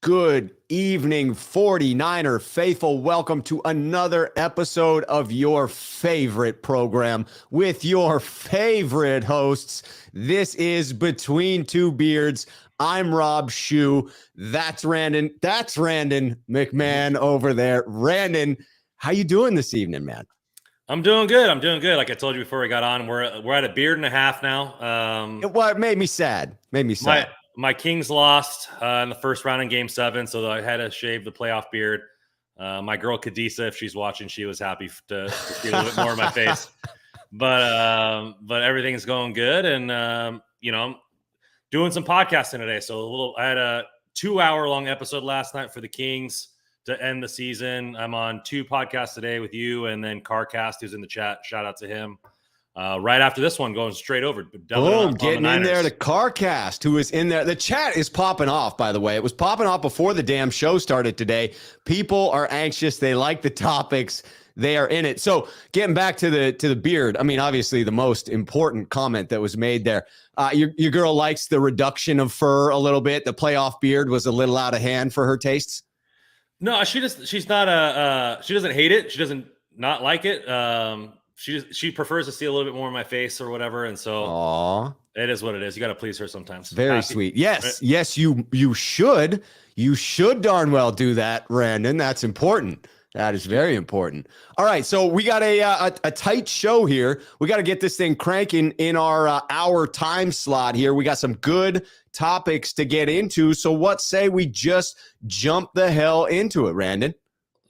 Good evening, 49er faithful. Welcome to another episode of your favorite program with your favorite hosts. This is Between Two Beards. I'm Rob Schuh. That's Randon. That's Randon McMahon over there. Randon, how you doing this evening, man? I'm doing good. Like I told you before we got on, we're at a beard and a half now. It made me sad. My Kings lost in the first round in Game 7, so I had to shave the playoff beard. My girl Kadisa, if she's watching, she was happy to see a little bit more of my face. But everything's going good, and I'm doing some podcasting today. So I had a 2-hour-long episode last night for the Kings to end the season. I'm on 2 podcasts today with you, and then Carcast, who's in the chat. Shout out to him. Right after this one, going straight over. Boom, getting in there to Carcast, who is in there. The chat is popping off, by the way. It was popping off before the damn show started today. People are anxious. They like the topics. They are in it. So getting back to the beard, I mean, obviously the most important comment that was made there. Your girl likes the reduction of fur a little bit. The playoff beard was a little out of hand for her tastes. No, she's not she doesn't hate it. She doesn't not like it. She prefers to see a little bit more of my face or whatever, and so Aww. It is what it is. You got to please her sometimes. Very sweet. Yes, you should. You should darn well do that, Randon. That's important. That is very important. All right, so we got a tight show here. We got to get this thing cranking in our hour time slot here. We got some good topics to get into. So what say we just jump the hell into it, Randon?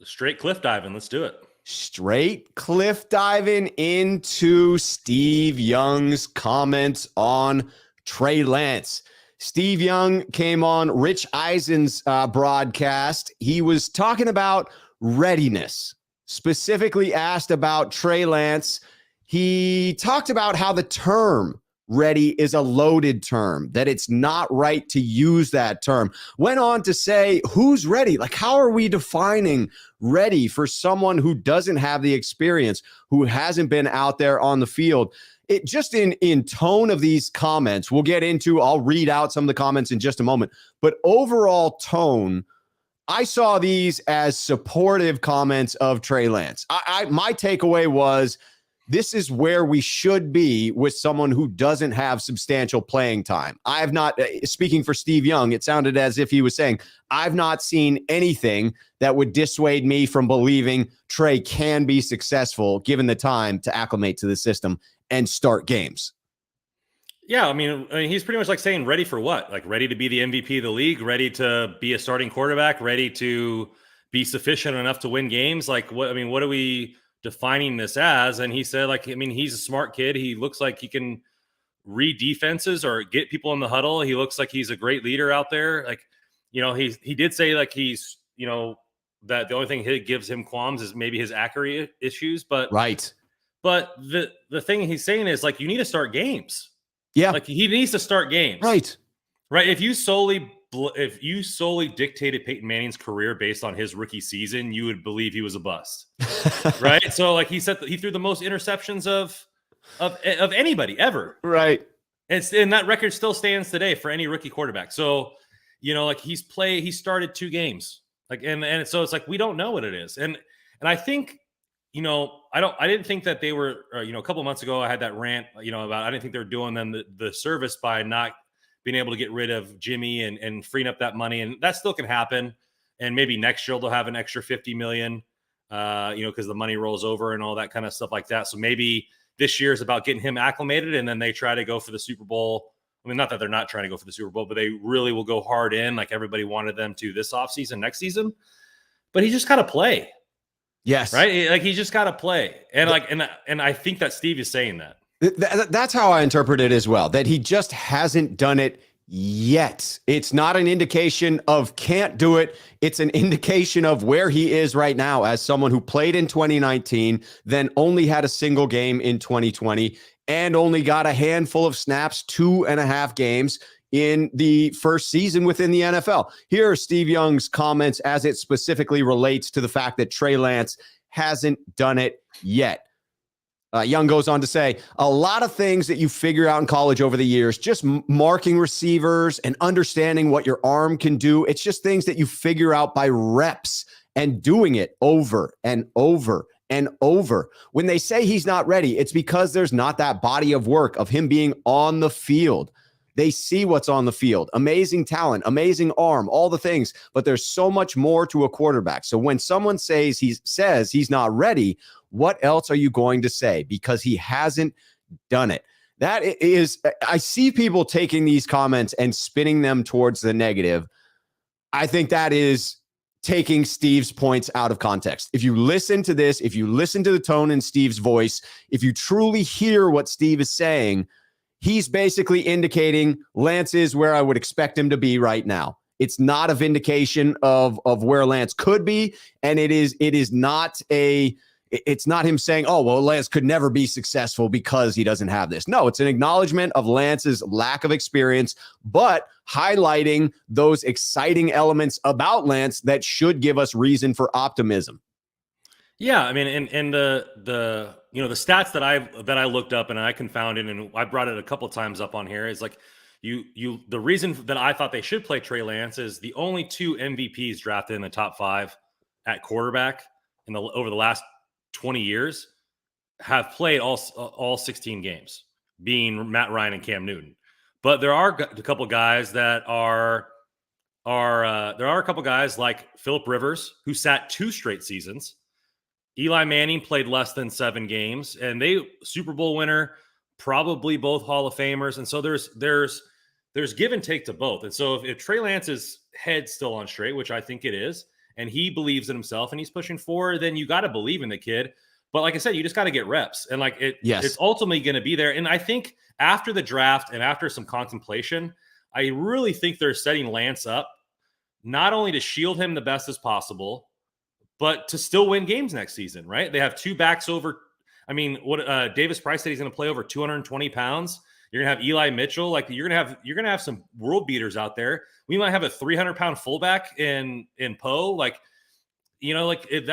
Straight cliff diving. Let's do it. Straight cliff diving into Steve Young's comments on Trey Lance. Steve Young came on Rich Eisen's broadcast. He was talking about readiness, specifically asked about Trey Lance. He talked about how the term ready is a loaded term, that it's not right to use that term. Went on to say, who's ready? Like, how are we defining ready for someone who doesn't have the experience, who hasn't been out there on the field? It just in tone of these comments, we'll get into, I'll read out some of the comments in just a moment, but overall tone, I saw these as supportive comments of Trey Lance. My takeaway was, this is where we should be with someone who doesn't have substantial playing time. I have not, speaking for Steve Young, it sounded as if he was saying, I've not seen anything that would dissuade me from believing Trey can be successful given the time to acclimate to the system and start games. Yeah, I mean, he's pretty much like saying ready for what? Like ready to be the MVP of the league, ready to be a starting quarterback, ready to be sufficient enough to win games. Like what are we defining this as? And he said, he's a smart kid. He looks like he can read defenses or get people in the huddle. He looks like he's a great leader out there. Like, he did say like he's, that the only thing that gives him qualms is maybe his accuracy issues. But right. But the thing he's saying is like, you need to start games. Yeah. Like he needs to start games. Right. If you solely dictated Peyton Manning's career based on his rookie season, you would believe he was a bust. Right. So like he said, he threw the most interceptions of anybody ever. Right. And that record still stands today for any rookie quarterback. So, he started 2 games. Like, and so it's like, we don't know what it is. And I think, I didn't think that they were, a couple of months ago, I had that rant, about, I didn't think they were doing them the service by not being able to get rid of Jimmy and freeing up that money. And that still can happen. And maybe next year they'll have an extra $50 million, because the money rolls over and all that kind of stuff like that. So maybe this year is about getting him acclimated, and then they try to go for the Super Bowl. I mean, not that they're not trying to go for the Super Bowl, but they really will go hard in like everybody wanted them to this offseason, next season. But he just got to play. Yes. Right. Like he just got to play. And and I think that Steve is saying that. That's how I interpret it as well, that he just hasn't done it yet. It's not an indication of can't do it. It's an indication of where he is right now as someone who played in 2019, then only had a single game in 2020 and only got a handful of snaps, 2.5 games in the first season within the NFL. Here are Steve Young's comments as it specifically relates to the fact that Trey Lance hasn't done it yet. Young goes on to say, a lot of things that you figure out in college over the years, just marking receivers and understanding what your arm can do. It's just things that you figure out by reps and doing it over and over and over. When they say he's not ready, it's because there's not that body of work of him being on the field. They see what's on the field. Amazing talent, amazing arm, all the things, but there's so much more to a quarterback. So when someone says he's not ready, what else are you going to say? Because he hasn't done it. That is, I see people taking these comments and spinning them towards the negative. I think that is taking Steve's points out of context. If you listen to this, if you listen to the tone in Steve's voice, if you truly hear what Steve is saying, he's basically indicating Lance is where I would expect him to be right now. It's not a vindication of where Lance could be, and it's not him saying, oh, well, Lance could never be successful because he doesn't have this. No, it's an acknowledgement of Lance's lack of experience, but highlighting those exciting elements about Lance that should give us reason for optimism. Yeah, I mean, and the the stats that I looked up and I confounded, and I brought it a couple of times up on here, is like the reason that I thought they should play Trey Lance is the only 2 MVPs drafted in the top 5 at quarterback over the last 20 years have played all 16 games, being Matt Ryan and Cam Newton. But there are a couple guys that are a couple guys like Phillip Rivers, who sat 2 straight seasons. Eli Manning played less than 7 games, and they Super Bowl winner, probably both Hall of Famers. And so there's give and take to both. And so if Trey Lance's head's still on straight, which I think it is, and he believes in himself and he's pushing forward, then you got to believe in the kid. But like I said, you just got to get reps, and it's ultimately going to be there. And I think after the draft and after some contemplation, I really think they're setting Lance up not only to shield him the best as possible, but to still win games next season, right? They have 2 backs over. I mean, Davis Price said he's going to play over 220 pounds. You're going to have Eli Mitchell. Like you're going to have some world beaters out there. We might have a 300-pound fullback in Poe. I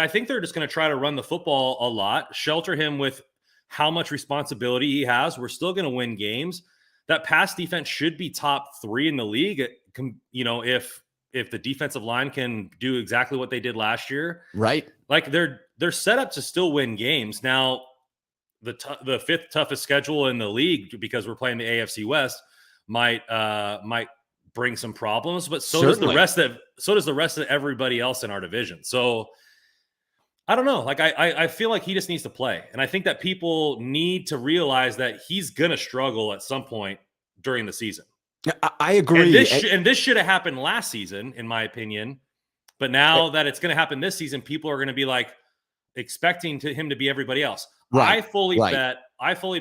think they're just going to try to run the football a lot, shelter him with how much responsibility he has. We're still going to win games. That pass defense should be top 3 in the league. If the defensive line can do exactly what they did last year, right? Like they're set up to still win games. Now, the 5th toughest schedule in the league, because we're playing the AFC West, might bring some problems, but so does the rest of everybody else in our division. So I don't know. Like I feel like he just needs to play, and I think that people need to realize that he's gonna struggle at some point during the season. I agree. And this should have happened last season, in my opinion. But now that it's going to happen this season, people are going to be like expecting him to be everybody else. Right. I fully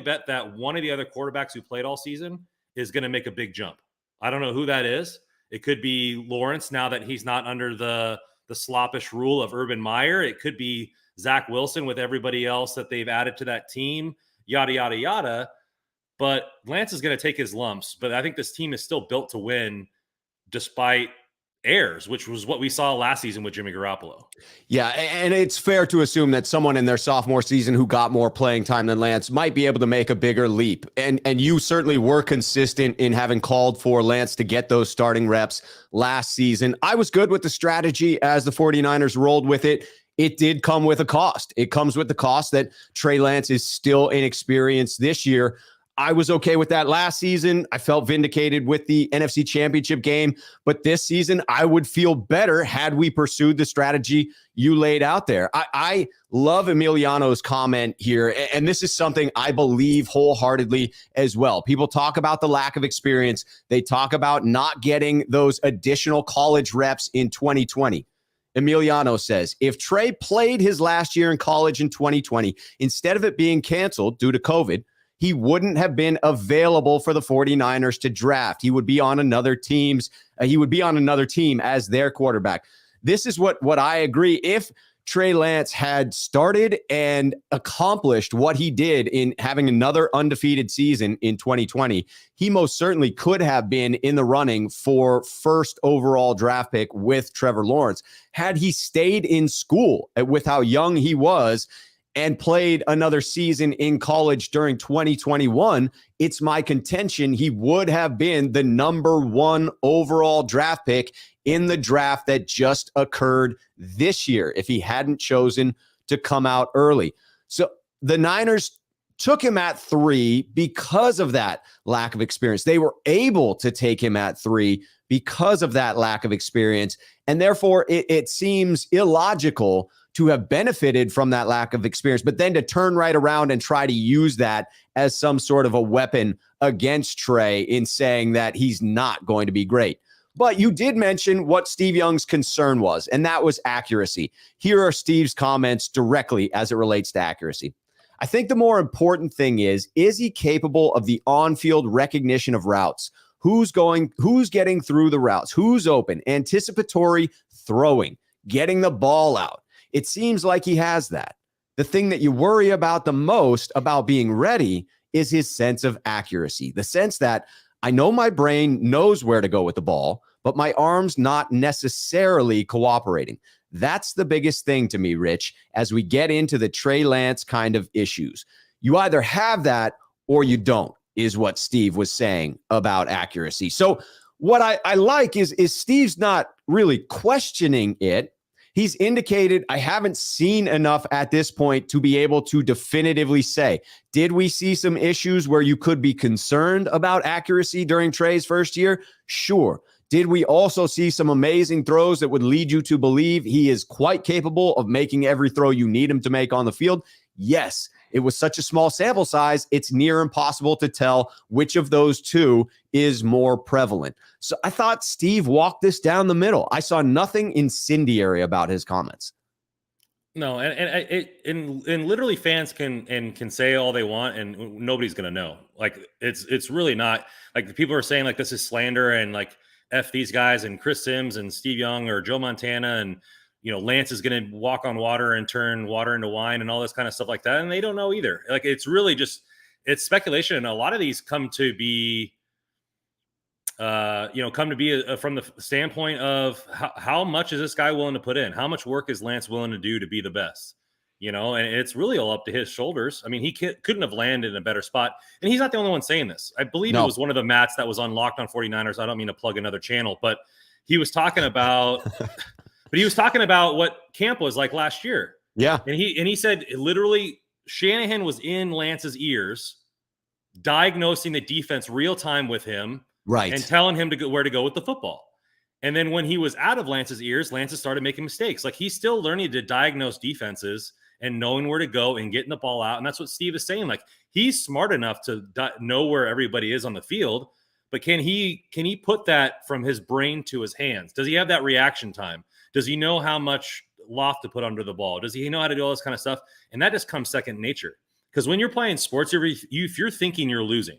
bet that one of the other quarterbacks who played all season is going to make a big jump. I don't know who that is. It could be Lawrence, now that he's not under the sloppish rule of Urban Meyer. It could be Zach Wilson with everybody else that they've added to that team, yada, yada, yada. But Lance is going to take his lumps. But I think this team is still built to win despite errors, which was what we saw last season with Jimmy Garoppolo. Yeah, and it's fair to assume that someone in their sophomore season who got more playing time than Lance might be able to make a bigger leap. And you certainly were consistent in having called for Lance to get those starting reps last season. I was good with the strategy as the 49ers rolled with it. It did come with a cost. It comes with the cost that Trey Lance is still inexperienced this year. I was okay with that last season. I felt vindicated with the NFC Championship game. But this season, I would feel better had we pursued the strategy you laid out there. I love Emiliano's comment here, and this is something I believe wholeheartedly as well. People talk about the lack of experience. They talk about not getting those additional college reps in 2020. Emiliano says, if Trey played his last year in college in 2020, instead of it being canceled due to COVID, he wouldn't have been available for the 49ers to draft. He would be on another team as their quarterback. This is what I agree. If Trey Lance had started and accomplished what he did in having another undefeated season in 2020, he most certainly could have been in the running for first overall draft pick with Trevor Lawrence. Had he stayed in school with how young he was and played another season in college during 2021, it's my contention he would have been the number 1 overall draft pick in the draft that just occurred this year if he hadn't chosen to come out early. So the Niners took him at 3 because of that lack of experience. They were able to take him at 3 because of that lack of experience. And therefore, it seems illogical to have benefited from that lack of experience, but then to turn right around and try to use that as some sort of a weapon against Trey in saying that he's not going to be great. But you did mention what Steve Young's concern was, and that was accuracy. Here are Steve's comments directly as it relates to accuracy. I think the more important thing is he capable of the on-field recognition of routes? Who's getting through the routes? Who's open? Anticipatory throwing, getting the ball out. It seems like he has that. The thing that you worry about the most about being ready is his sense of accuracy. The sense that I know my brain knows where to go with the ball, but my arm's not necessarily cooperating. That's the biggest thing to me, Rich, as we get into the Trey Lance kind of issues. You either have that or you don't, is what Steve was saying about accuracy. So what I like is Steve's not really questioning it. He's indicated, I haven't seen enough at this point to be able to definitively say, did we see some issues where you could be concerned about accuracy during Trey's first year? Sure. Did we also see some amazing throws that would lead you to believe he is quite capable of making every throw you need him to make on the field? Yes. It was such a small sample size, it's near impossible to tell which of those two is more prevalent. So I thought Steve walked this down the middle. I saw nothing incendiary about his comments. No, and literally fans can say all they want, and nobody's gonna know. Like it's really not like people are saying like this is slander and like F these guys and Chris Sims and Steve Young or Joe Montana and Lance is going to walk on water and turn water into wine and all this kind of stuff like that. And they don't know either. Like, it's really just, it's speculation. And a lot of these come to be, from the standpoint of how much is this guy willing to put in? How much work is Lance willing to do to be the best? And it's really all up to his shoulders. I mean, he couldn't have landed in a better spot. And he's not the only one saying this. I believe It was one of the Matts that was unlocked on 49ers. I don't mean to plug another channel, but he was talking about But he was talking about what camp was like last year. Yeah. And he said literally Shanahan was in Lance's ears, diagnosing the defense real time with him, right, and telling him where to go with the football. And then when he was out of Lance's ears, Lance started making mistakes. Like, he's still learning to diagnose defenses and knowing where to go and getting the ball out. And that's what Steve is saying. Like, he's smart enough to know where everybody is on the field, but can he put that from his brain to his hands? Does he have that reaction time? Does he know how much loft to put under the ball? Does he know how to do all this kind of stuff? And that just comes second nature. Because when you're playing sports, if you're thinking you're losing,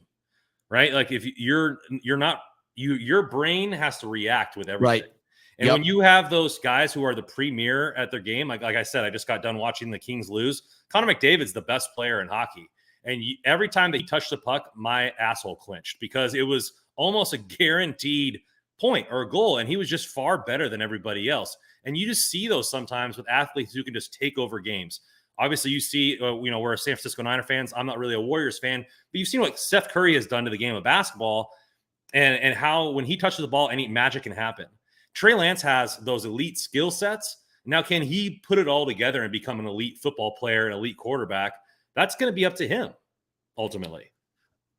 right? Like, if you're not, your brain has to react with everything. Right. And when you have those guys who are the premier at their game, like I said, I just got done watching the Kings lose. Connor McDavid's the best player in hockey. And every time that he touched the puck, my asshole clenched because it was almost a guaranteed point or a goal, and he was just far better than everybody else. And you just see those sometimes with athletes who can just take over games. Obviously, you see, we're San Francisco Niner fans. I'm not really a Warriors fan, but you've seen what Steph Curry has done to the game of basketball, and how when he touches the ball, any magic can happen. Trey Lance has those elite skill sets. Now, can he put it all together and become an elite football player, an elite quarterback? That's going to be up to him ultimately.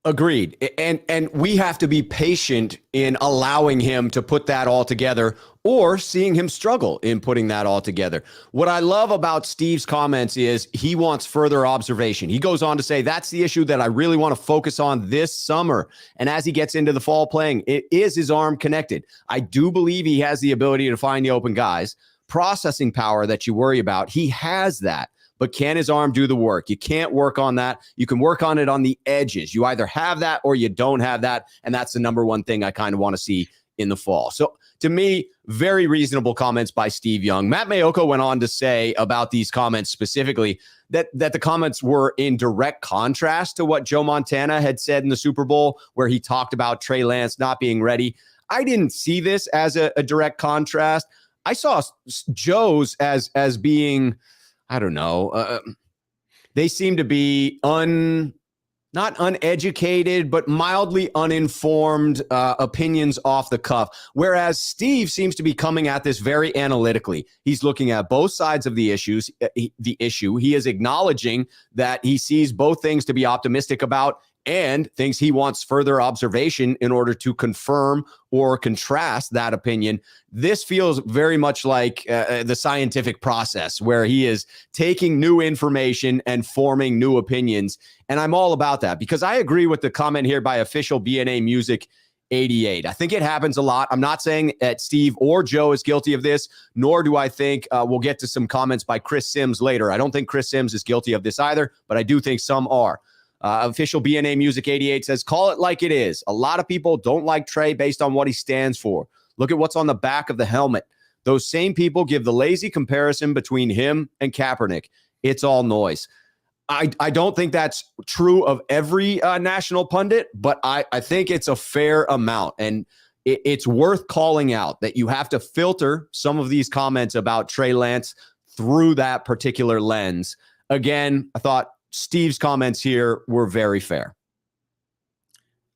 Agreed. And we have to be patient in allowing him to put that all together or seeing him struggle in putting that all together. What I love about Steve's comments is he wants further observation. He goes on to say, that's the issue that I really want to focus on this summer. And as he gets into the fall playing, it is his arm connected. I do believe he has the ability to find the open guys. Processing power that you worry about, he has that. But can his arm do the work? You can't work on that. You can work on it on the edges. You either have that or you don't have that. And that's the number one thing I kind of want to see in the fall. So to me, very reasonable comments by Steve Young. Matt Mayoko went on to say about these comments specifically that the comments were in direct contrast to what Joe Montana had said in the Super Bowl, where he talked about Trey Lance not being ready. I didn't see this as a direct contrast. I saw Joe's as being, I don't know, they seem to be not uneducated, but mildly uninformed opinions off the cuff. Whereas Steve seems to be coming at this very analytically. He's looking at both sides of the issue. He is acknowledging that he sees both things to be optimistic about and thinks he wants further observation in order to confirm or contrast that opinion. This feels very much like the scientific process where he is taking new information and forming new opinions. And I'm all about that because I agree with the comment here by official BNA Music 88. I think it happens a lot. I'm not saying that Steve or Joe is guilty of this, nor do I think we'll get to some comments by Chris Sims later. I don't think Chris Sims is guilty of this either, but I do think some are. Official BNA Music 88 says, call it like it is. A lot of people don't like Trey based on what he stands for. Look at what's on the back of the helmet. Those same people give the lazy comparison between him and Kaepernick. It's all noise. I don't think that's true of every national pundit, but I think it's a fair amount. And it's worth calling out that you have to filter some of these comments about Trey Lance through that particular lens. Again, I thought Steve's comments here were very fair.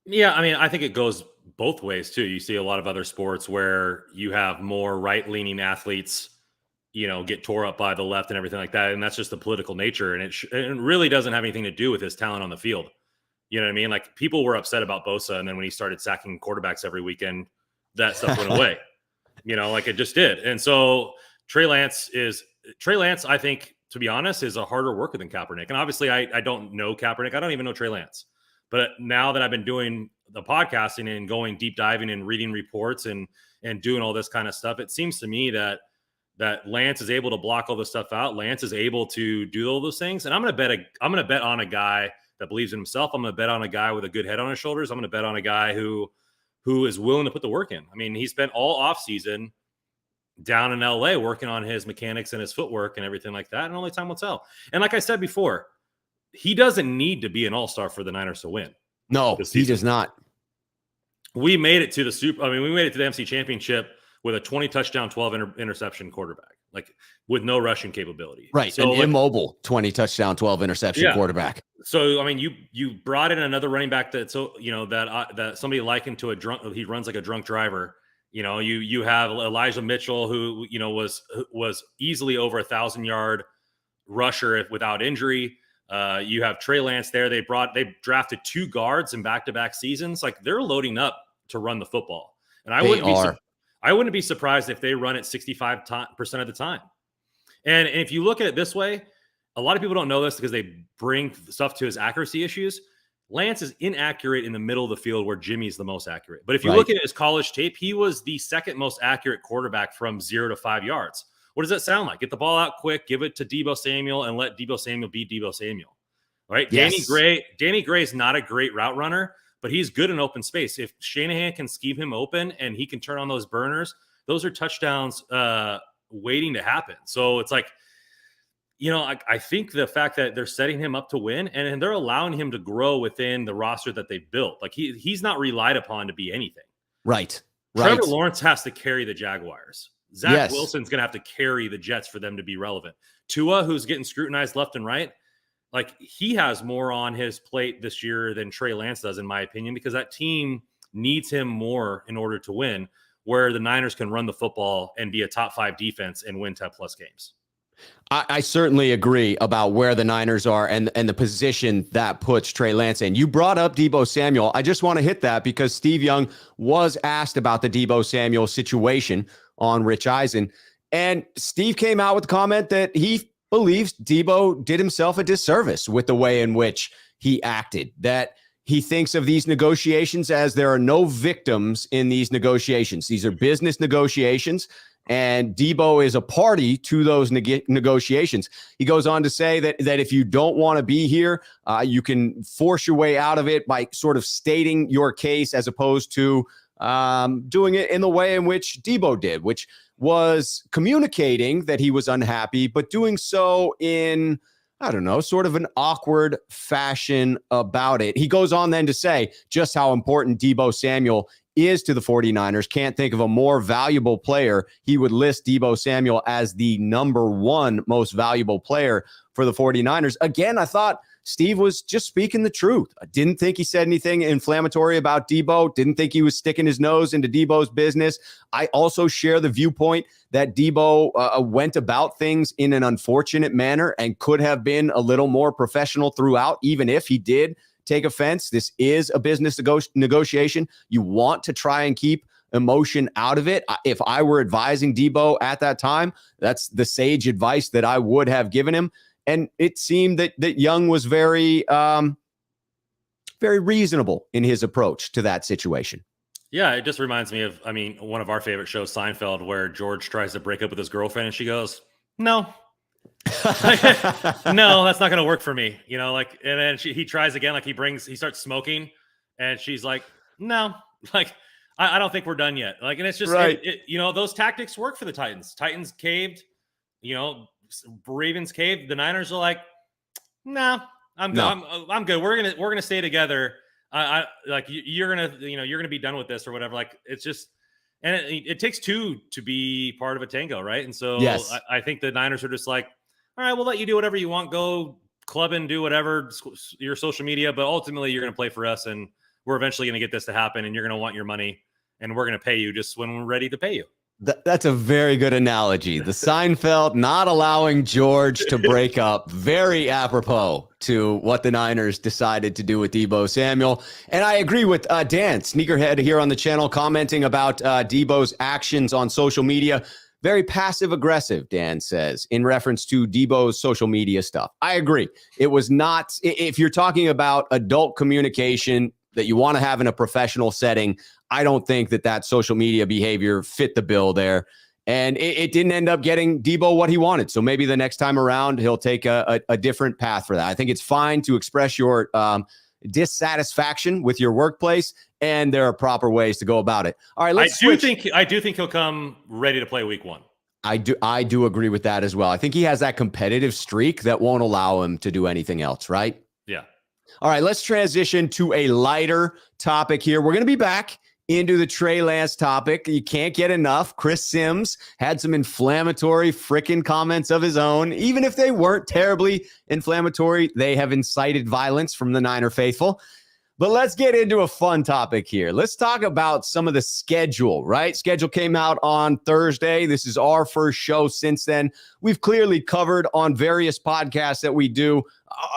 Yeah, I mean, I think it goes both ways too. You see a lot of other sports where you have more right-leaning athletes, get tore up by the left and everything like that. And that's just the political nature. And it really doesn't have anything to do with his talent on the field. You know what I mean? Like people were upset about Bosa. And then when he started sacking quarterbacks every weekend, that stuff went away, like it just did. And so Trey Lance, I think, to be honest, is a harder worker than Kaepernick. And obviously I don't know Kaepernick. I don't even know Trey Lance. But now that I've been doing the podcasting and going deep diving and reading reports and doing all this kind of stuff, it seems to me that Lance is able to block all this stuff out. Lance is able to do all those things. And I'm going to bet on a guy that believes in himself. I'm going to bet on a guy with a good head on his shoulders. I'm going to bet on a guy who is willing to put the work in. I mean, he spent all offseason down in LA working on his mechanics and his footwork and everything like that. And only time will tell. And like I said before, he doesn't need to be an all-star for the Niners to win. No, he does not. We made it to we made it to the MC Championship with a 20 touchdown, 12 interception quarterback, like with no rushing capability. Right. So an immobile 20 touchdown, 12 interception quarterback. So, I mean, you brought in another running back that somebody likened to he runs like a drunk driver. You have Elijah Mitchell, who, was easily over 1,000-yard rusher without injury. You have Trey Lance there. They drafted 2 guards in back-to-back seasons. Like they're loading up to run the football. And I wouldn't be surprised if they run it 65% of the time. And if you look at it this way, a lot of people don't know this because they bring stuff to his accuracy issues. Lance is inaccurate in the middle of the field where Jimmy's the most accurate. But if you look at his college tape, he was the second most accurate quarterback from 0 to 5 yards. What does that sound like? Get the ball out quick, give it to Deebo Samuel, and let Deebo Samuel be Deebo Samuel. Right? Yes. Danny Gray is not a great route runner, but he's good in open space. If Shanahan can scheme him open and he can turn on those burners, those are touchdowns waiting to happen. So it's like, I think the fact that they're setting him up to win and they're allowing him to grow within the roster that they built. Like he's not relied upon to be anything. Right. Trevor Lawrence has to carry the Jaguars. Zach Wilson's going to have to carry the Jets for them to be relevant. Tua, who's getting scrutinized left and right, like he has more on his plate this year than Trey Lance does, in my opinion, because that team needs him more in order to win, where the Niners can run the football and be a top 5 defense and win 10+ games. I certainly agree about where the Niners are and the position that puts Trey Lance in. You brought up Deebo Samuel. I just want to hit that because Steve Young was asked about the Deebo Samuel situation on Rich Eisen. And Steve came out with the comment that he believes Deebo did himself a disservice with the way in which he acted, that he thinks of these negotiations as there are no victims in these negotiations. These are business negotiations, and Deebo is a party to those negotiations. He goes on to say that if you don't want to be here, you can force your way out of it by sort of stating your case as opposed to doing it in the way in which Deebo did, which was communicating that he was unhappy, but doing so in, I don't know, sort of an awkward fashion about it. He goes on then to say just how important Deebo Samuel is to the 49ers. Can't think of a more valuable player. He would list Deebo Samuel as the number one most valuable player for the 49ers. Again, I thought Steve was just speaking the truth. I didn't think he said anything inflammatory about Deebo. Didn't think he was sticking his nose into Deebo's business. I also share the viewpoint that Deebo went about things in an unfortunate manner and could have been a little more professional throughout, even if he did take offense. This is a business negotiation. You want to try and keep emotion out of it. If I were advising Deebo at that time, that's the sage advice that I would have given him. And it seemed that Young was very, very reasonable in his approach to that situation. Yeah, it just reminds me of, one of our favorite shows, Seinfeld, where George tries to break up with his girlfriend and she goes, no. No, that's not going to work for me. And then he tries again, he starts smoking and she's like, no, I don't think we're done yet. And it's just, right. Those tactics work for the Titans. Titans caved, Ravens caved. The Niners are like, no, I'm good. We're gonna stay together. You're gonna be done with this or whatever. It's just, and it takes two to be part of a tango, right? And so yes. I think the Niners are just like, all right, we'll let you do whatever you want. Go club and do whatever, your social media, but ultimately you're gonna play for us, and we're eventually gonna get this to happen, and you're gonna want your money, and we're gonna pay you just when we're ready to pay you. That's a very good analogy. The Seinfeld not allowing George to break up, very apropos to what the Niners decided to do with Deebo Samuel. And I agree with Dan, Sneakerhead here on the channel, commenting about Deebo's actions on social media. Very passive aggressive, Dan says, in reference to Deebo's social media stuff. I agree. It was not, if you're talking about adult communication that you want to have in a professional setting, I don't think that social media behavior fit the bill there. And it didn't end up getting Deebo what he wanted. So maybe the next time around, he'll take a different path for that. I think it's fine to express your dissatisfaction with your workplace, and there are proper ways to go about it. All right, I do think he'll come ready to play week one. I do agree with that as well. I think he has that competitive streak that won't allow him to do anything else, right? Yeah. All right, let's transition to a lighter topic here. We're going to be back into the Trey Lance topic. You can't get enough. Chris Sims had some inflammatory freaking comments of his own. Even if they weren't terribly inflammatory, they have incited violence from the Niner faithful. But let's get into a fun topic here. Let's talk about some of the schedule, right? Schedule came out on Thursday. This is our first show since then. We've clearly covered on various podcasts that we do,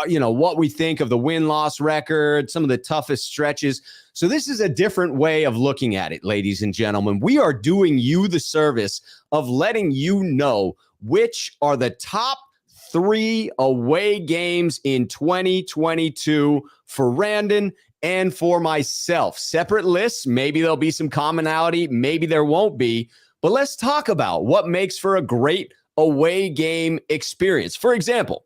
what we think of the win-loss record, some of the toughest stretches. So this is a different way of looking at it, ladies and gentlemen. We are doing you the service of letting you know which are the top 3 away games in 2022 for Randon and for myself. Separate lists. Maybe there'll be some commonality. Maybe there won't be. But let's talk about what makes for a great away game experience. For example,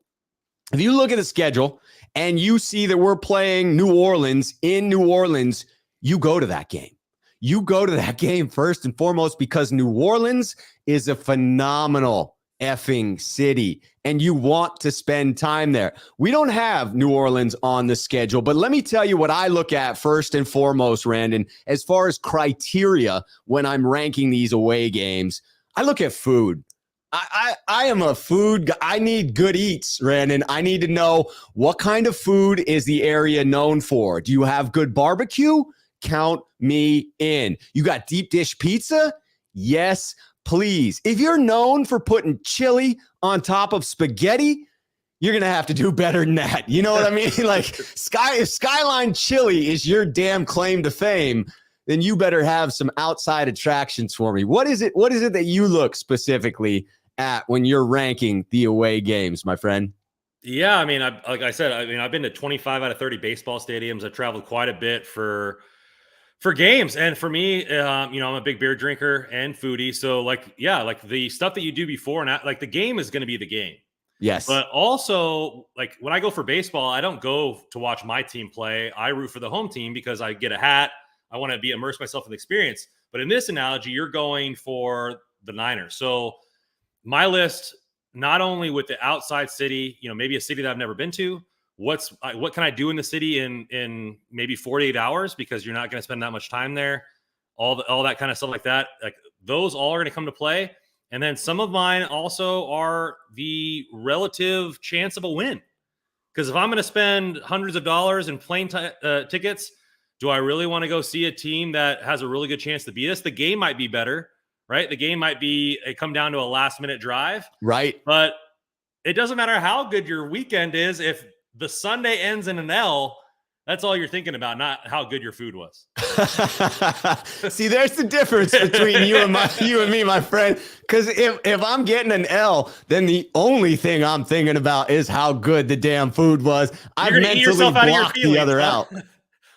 if you look at the schedule and you see that we're playing New Orleans in New Orleans, you go to that game. You go to that game first and foremost because New Orleans is a phenomenal effing city and you want to spend time there. We don't have New Orleans on the schedule, but let me tell you what I look at first and foremost, Randon, as far as criteria when I'm ranking these away games. I look at food. I am a food guy. I need good eats, Randon. I need to know what kind of food is the area known for. Do you have good barbecue? Count me in. You got deep dish pizza? Yes, please. If you're known for putting chili on top of spaghetti, you're going to have to do better than that. You know what I mean? If Skyline Chili is your damn claim to fame, then you better have some outside attractions for me. What is it that you look specifically at when you're ranking the away games, my friend? Yeah, like I said, I've been to 25 out of 30 baseball stadiums. I've traveled quite a bit for games. And for me, I'm a big beer drinker and foodie. So the stuff that you do before and the game is going to be the game. Yes. But also when I go for baseball, I don't go to watch my team play. I root for the home team because I get a hat. I want to immerse myself in the experience. But in this analogy, you're going for the Niners. So my list, not only with the outside city, maybe a city that I've never been to, what can I do in the city in maybe 48 hours because you're not going to spend that much time there. all that kind of stuff like that. Like those all are going to come to play. And then some of mine also are the relative chance of a win. Because if I'm going to spend hundreds of dollars in plane tickets, do I really want to go see a team that has a really good chance to beat us? The game might be better, right? The game might be come down to a last minute drive. Right. But it doesn't matter how good your weekend is. If the Sunday ends in an L, that's all you're thinking about, not how good your food was. See, there's the difference between you and me, my friend. Because if I'm getting an L, then the only thing I'm thinking about is how good the damn food was. I've mentally blocked the other out.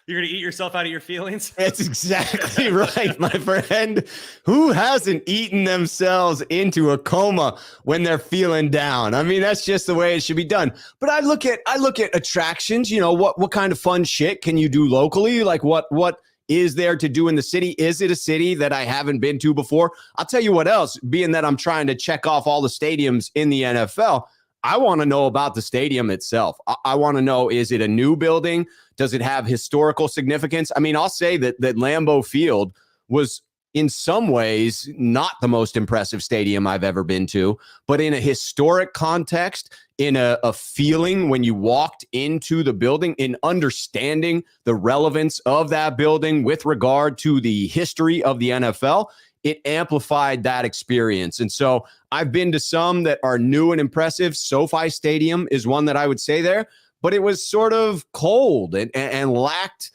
You're going to eat yourself out of your feelings? That's exactly right, my friend. Who hasn't eaten themselves into a coma when they're feeling down? I mean, that's just the way it should be done. But I look at attractions, you know, what kind of fun shit can you do locally? Like what is there to do in the city? Is it a city that I haven't been to before? I'll tell you what else, being that I'm trying to check off all the stadiums in the NFL, I want to know about the stadium itself. I want to know, is it a new building? Does it have historical significance? I mean, I'll say that Lambeau Field was in some ways not the most impressive stadium I've ever been to, but in a historic context, in a feeling when you walked into the building, in understanding the relevance of that building with regard to the history of the NFL, it amplified that experience. And so I've been to some that are new and impressive. SoFi Stadium is one that I would say there, but it was sort of cold and lacked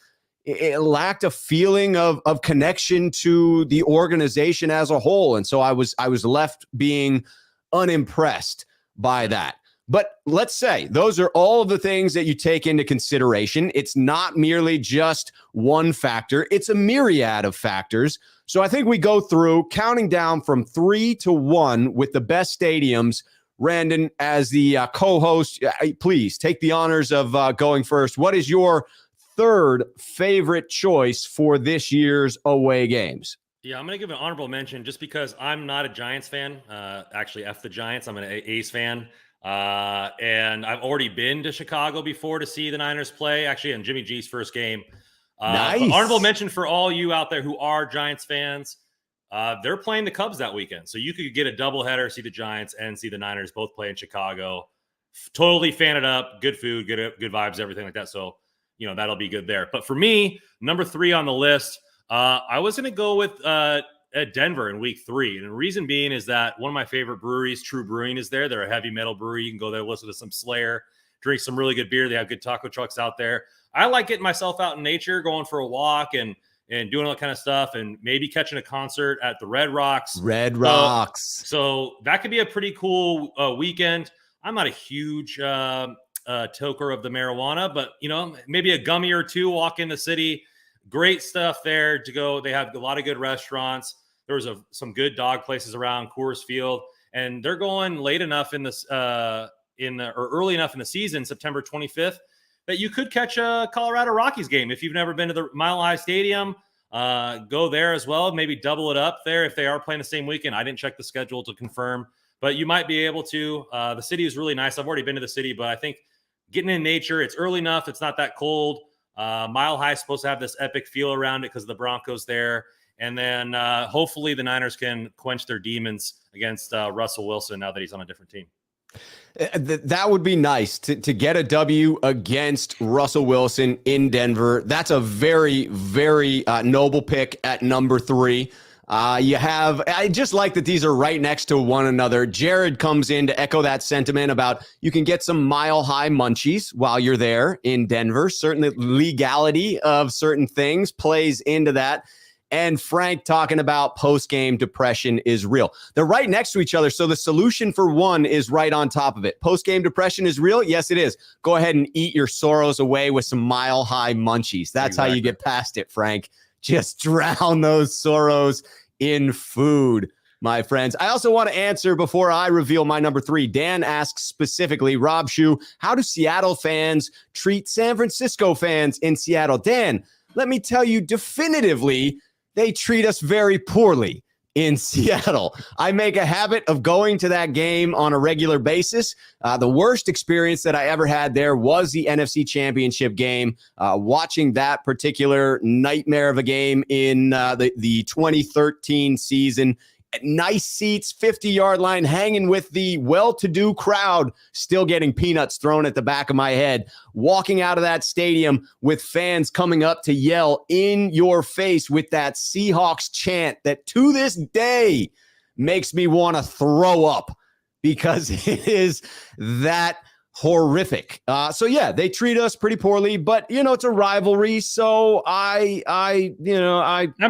a feeling of connection to the organization as a whole. And so I was left being unimpressed by that. But let's say those are all of the things that you take into consideration. It's not merely just one factor. It's a myriad of factors. So I think we go through counting down from 3 to 1 with the best stadiums. Randon, as the co-host, please take the honors of going first. What is your third favorite choice for this year's away games? Yeah, I'm going to give an honorable mention just because I'm not a Giants fan. Actually, F the Giants. I'm an A's fan. And I've already been to Chicago before to see the Niners play, actually on Jimmy G's first game. Nice. Honorable mention for all you out there who are Giants fans. They're playing the Cubs that weekend. So you could get a doubleheader, see the Giants and see the Niners both play in Chicago. Totally fan it up. Good food, good vibes, everything like that. So, you know, that'll be good there. But for me, number 3 on the list, I was going to go with at Denver in week 3. And the reason being is that one of my favorite breweries, True Brewing, is there. They're a heavy metal brewery. You can go there, listen to some Slayer, drink some really good beer. They have good taco trucks out there. I like getting myself out in nature, going for a walk and doing all that kind of stuff, and maybe catching a concert at the Red Rocks. Red Rocks. So that could be a pretty cool weekend. I'm not a huge toker of the marijuana, but, you know, maybe a gummy or two, walk in the city. Great stuff there to go. They have a lot of good restaurants. There was some good dog places around Coors Field, and they're going late enough in this or early enough in the season, September 25th, that you could catch a Colorado Rockies game. If you've never been to the Mile High Stadium, go there as well. Maybe double it up there if they are playing the same weekend. I didn't check the schedule to confirm, but you might be able to. The city is really nice. I've already been to the city, but I think getting in nature, it's early enough. It's not that cold. Mile High is supposed to have this epic feel around it because the Broncos there. And then hopefully the Niners can quench their demons against Russell Wilson now that he's on a different team. That would be nice to get a W against Russell Wilson in Denver. That's a very, very noble pick at number 3. I just like that these are right next to one another. Jared comes in to echo that sentiment about you can get some Mile High munchies while you're there in Denver. Certainly legality of certain things plays into that. And Frank talking about post-game depression is real. They're right next to each other, so the solution for one is right on top of it. Post-game depression is real? Yes, it is. Go ahead and eat your sorrows away with some Mile High munchies. That's exactly how you get past it, Frank. Just drown those sorrows in food, my friends. I also want to answer before I reveal my number 3. Dan asks specifically, Rob Schuh, how do Seattle fans treat San Francisco fans in Seattle? Dan, let me tell you definitively, they treat us very poorly in Seattle. I make a habit of going to that game on a regular basis. The worst experience that I ever had there was the NFC Championship game. Watching that particular nightmare of a game in the 2013 season. Nice seats, 50-yard line, hanging with the well-to-do crowd, still getting peanuts thrown at the back of my head. Walking out of that stadium with fans coming up to yell in your face with that Seahawks chant that to this day makes me want to throw up because it is that horrific. So yeah, they treat us pretty poorly, but it's a rivalry. So I'm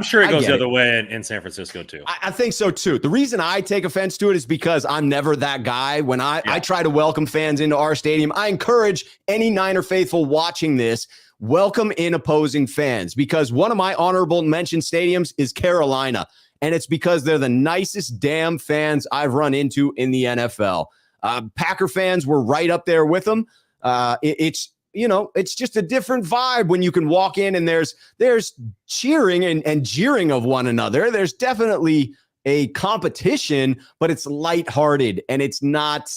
sure it goes the other way in San Francisco too. I think so too. The reason I take offense to it is because I'm never that guy. When I try to welcome fans into our stadium, I encourage any Niner faithful watching this, welcome in opposing fans, because one of my honorable mention stadiums is Carolina. And it's because they're the nicest damn fans I've run into in the NFL. Packer fans were right up there with them. It's just a different vibe when you can walk in and there's cheering and jeering of one another. There's definitely a competition, but it's lighthearted and it's not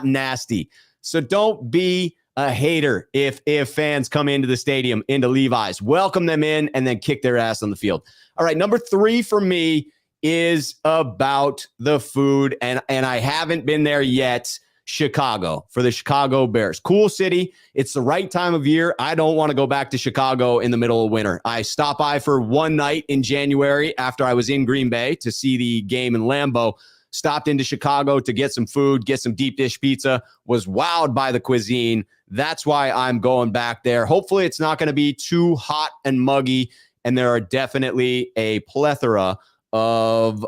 nasty. So don't be a hater if fans come into the stadium, into Levi's. Welcome them in and then kick their ass on the field. All right, number 3 for me is about the food, and I haven't been there yet. Chicago, for the Chicago Bears. Cool city. It's the right time of year. I don't want to go back to Chicago in the middle of winter. I stopped by for one night in January after I was in Green Bay to see the game in Lambeau. Stopped into Chicago to get some food, get some deep dish pizza, was wowed by the cuisine. That's why I'm going back there. Hopefully it's not going to be too hot and muggy, and there are definitely a plethora of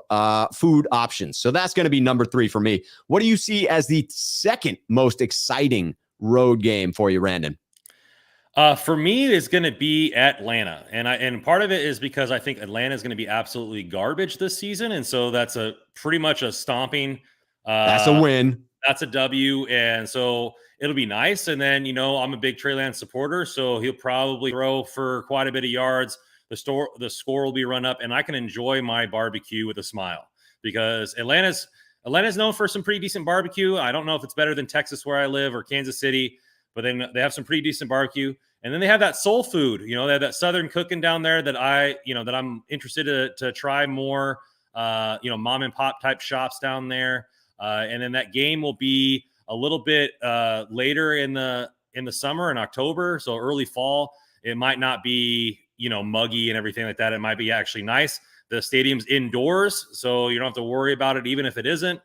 food options. So that's going to be number 3 for me. What do you see as the second most exciting road game for you, Randon? For me, it's going to be Atlanta. And part of it is because I think Atlanta is going to be absolutely garbage this season. And so that's pretty much a stomping. That's a win. That's a W. And so it'll be nice. And then, I'm a big Trey Lance supporter, so he'll probably throw for quite a bit of yards. The score will be run up, and I can enjoy my barbecue with a smile because Atlanta's known for some pretty decent barbecue. I don't know if it's better than Texas where I live or Kansas City, but then they have some pretty decent barbecue. And then they have that soul food, they have that Southern cooking down there that that I'm interested to try more, mom and pop type shops down there. And then that game will be a little bit later in the summer in October. So early fall. It might not be, muggy and everything like that. It might be actually nice. The stadium's indoors, so you don't have to worry about it, even if it isn't.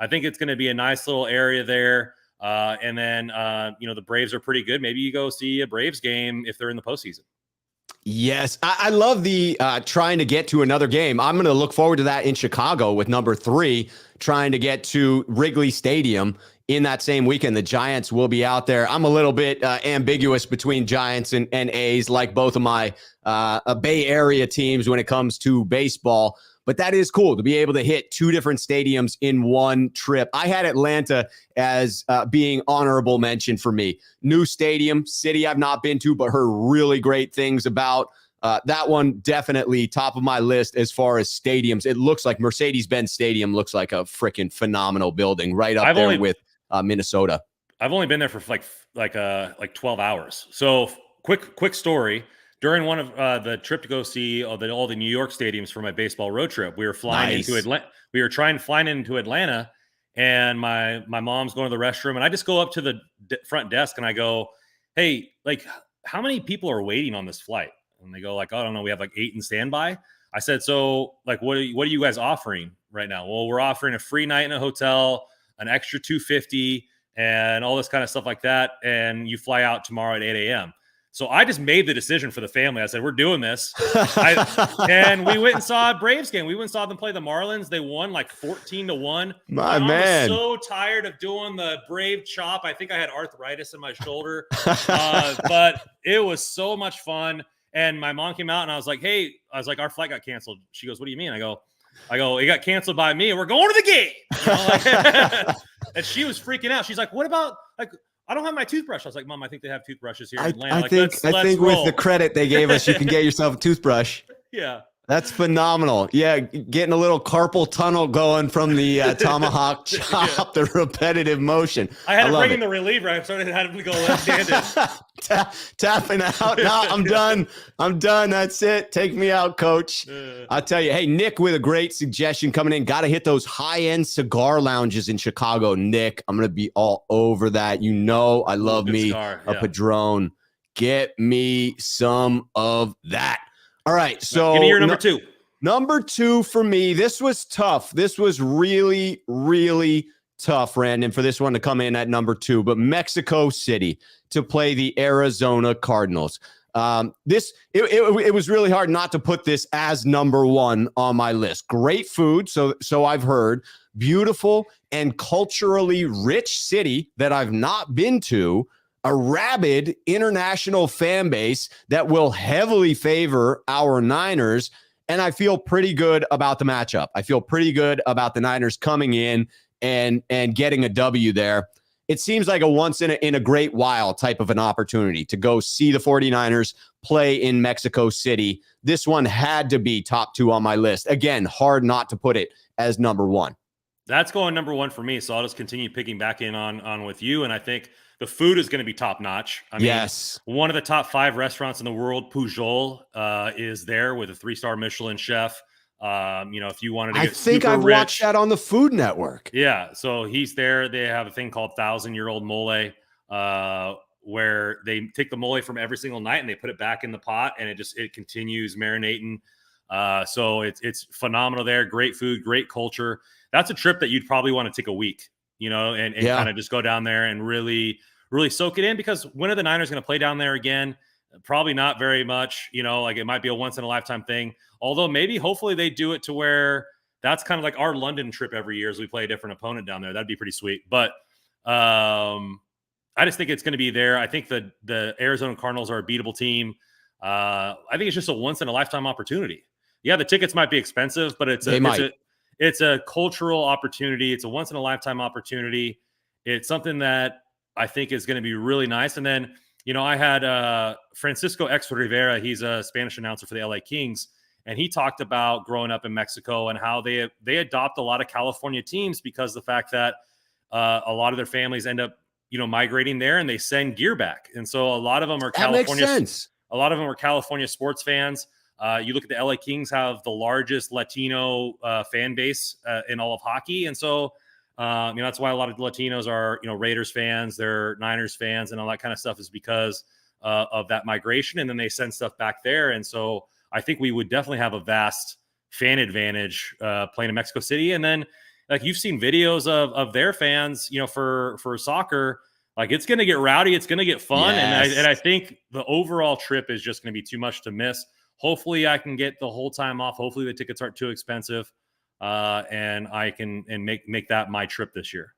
I think it's going to be a nice little area there. And then, the Braves are pretty good. Maybe you go see a Braves game if they're in the postseason. Yes, I love the trying to get to another game. I'm going to look forward to that in Chicago with number 3, trying to get to Wrigley Stadium in that same weekend. The Giants will be out there. I'm a little bit ambiguous between Giants and A's, like both of my Bay Area teams when it comes to baseball. But that is cool to be able to hit 2 different stadiums in one trip. I had Atlanta as being honorable mention for me. New stadium, city I've not been to, but heard really great things about. That one definitely top of my list as far as stadiums. It looks like Mercedes-Benz Stadium looks like a freaking phenomenal building right up there with Minnesota. I've only been there for like 12 hours. So quick story. During one of the trip to go see all the New York stadiums for my baseball road trip, we were flying into Atlanta. We were flying into Atlanta, and my mom's going to the restroom, and I just go up to the front desk and I go, "Hey, like, how many people are waiting on this flight?" And they go, "Like, I don't know, we have like 8 in standby." I said, "So, like, what are you guys offering right now?" "Well, we're offering a free night in a hotel, an extra $250, and all this kind of stuff like that. And you fly out tomorrow at 8 a.m." So I just made the decision for the family. I said, we're doing this. And we went and saw a Braves game. We went and saw them play the Marlins. They won like 14-1. My man. I was so tired of doing the Brave chop. I think I had arthritis in my shoulder. But it was so much fun. And my mom came out and I was like, our flight got canceled. She goes, "What do you mean?" I go, it got canceled by me and we're going to the game. And she was freaking out. She's like, "What about I don't have my toothbrush." I was like, "Mom, I think they have toothbrushes here in Atlanta." I think with the credit they gave us, you can get yourself a toothbrush. Yeah. That's phenomenal. Yeah, getting a little carpal tunnel going from the tomahawk chop, the repetitive motion. I had to bring it. in the reliever. I started having to go left-handed. Tapping out. No, I'm done. I'm done. That's it. Take me out, coach. I'll tell you. Hey, Nick with a great suggestion coming in. Got to hit those high-end cigar lounges in Chicago. Nick, I'm going to be all over that. You know I love me cigar. a Padron. Get me some of that. All right, so give me your number two. Number two for me, this was tough. This was really, really tough, Randon, for this one to come in at number two. But Mexico City to play the Arizona Cardinals. It was really hard not to put this as number one on my list. Great food, so I've heard. Beautiful and culturally rich city that I've not been to. A rabid international fan base that will heavily favor our Niners. And I feel pretty good about the matchup. I feel pretty good about the Niners coming in and getting a W there. It seems like a once in a great while type of an opportunity to go see the 49ers play in Mexico City. This one had to be top two on my list. Again, hard not to put it as number one. That's going number one for me. So I'll just continue picking back in on with you. And I think the food is going to be top notch. I mean, yes. One of the top 5 restaurants in the world, Pujol, is there with a 3-star Michelin chef. If you wanted to get super I've rich, watched that on the Food Network. Yeah. So he's there. They have a thing called 1,000-year-old mole, where they take the mole from every single night and they put it back in the pot and it continues marinating. So it's phenomenal there. Great food, great culture. That's a trip that you'd probably want to take a week, and kind of just go down there and really, really soak it in, because when are the Niners going to play down there again? Probably not very much, it might be a once in a lifetime thing. Although maybe, hopefully they do it to where that's kind of like our London trip every year as we play a different opponent down there. That'd be pretty sweet. But I just think it's going to be there. I think the Arizona Cardinals are a beatable team. I think it's just a once in a lifetime opportunity. Yeah, the tickets might be expensive, but it's a cultural opportunity. It's a once in a lifetime opportunity. It's something that I think is going to be really nice. And then, I had Francisco X Rivera. He's a Spanish announcer for the LA Kings. And he talked about growing up in Mexico and how they adopt a lot of California teams because the fact that a lot of their families end up, migrating there, and they send gear back. And so a lot of them are California. That makes sense. A lot of them are California sports fans. You look at the LA Kings have the largest Latino fan base in all of hockey. And so, that's why a lot of Latinos are, Raiders fans, they're Niners fans, and all that kind of stuff is because of that migration. And then they send stuff back there. And so I think we would definitely have a vast fan advantage playing in Mexico City. And then, like, you've seen videos of their fans, for soccer. Like, it's going to get rowdy. It's going to get fun. Yes. And I think the overall trip is just going to be too much to miss. Hopefully I can get the whole time off. Hopefully the tickets aren't too expensive. And I can make that my trip this year.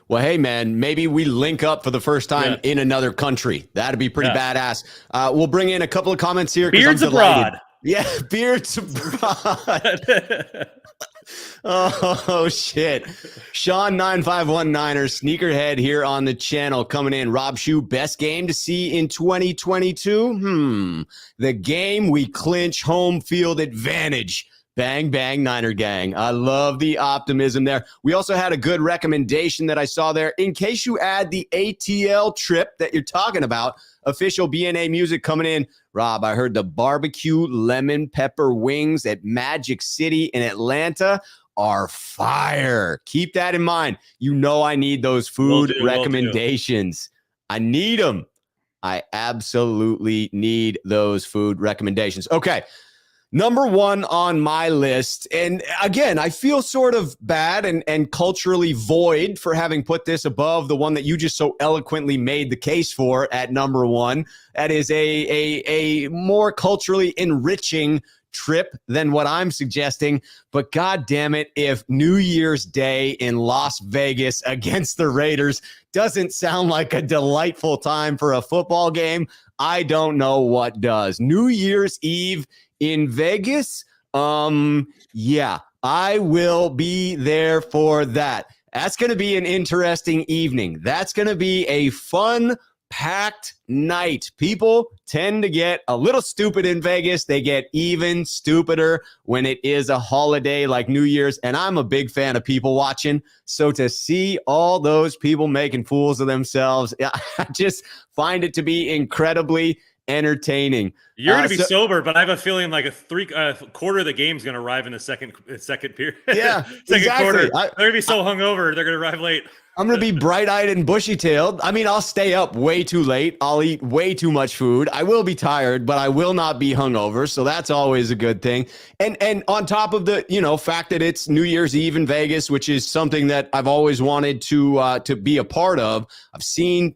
Well, hey, man, maybe we link up for the first time in another country. That'd be pretty badass. We'll bring in a couple of comments here. Beards abroad. Yeah, beards abroad. Oh, shit. Sean 9519er, sneakerhead here on the channel coming in. Rob Schuh, best game to see in 2022? The game we clinch home field advantage. Bang, bang, Niner gang. I love the optimism there. We also had a good recommendation that I saw there. In case you add the ATL trip that you're talking about, official BNA music coming in. Rob, I heard the barbecue lemon pepper wings at Magic City in Atlanta are fire. Keep that in mind. I need those food recommendations. I need them. I absolutely need those food recommendations. Okay. Number one on my list, and again, I feel sort of bad and culturally void for having put this above the one that you just so eloquently made the case for at number one. That is a more culturally enriching trip than what I'm suggesting. But God damn it, if New Year's Day in Las Vegas against the Raiders doesn't sound like a delightful time for a football game, I don't know what does. New Year's Eve in Vegas, yeah, I will be there for that. That's going to be an interesting evening. That's going to be a fun packed night. People tend to get a little stupid in Vegas. They get even stupider when it is a holiday like New Year's. And I'm a big fan of people watching. So to see all those people making fools of themselves, I just find it to be incredibly entertaining. You're going to be sober, but I have a feeling like a quarter of the game's going to arrive in the second period. Yeah, second exactly. quarter. They're going to be so hungover. They're going to arrive late. I'm going to be bright-eyed and bushy-tailed. I mean, I'll stay up way too late. I'll eat way too much food. I will be tired, but I will not be hungover. So that's always a good thing. And on top of the, fact that it's New Year's Eve in Vegas, which is something that I've always wanted to be a part of. I've seen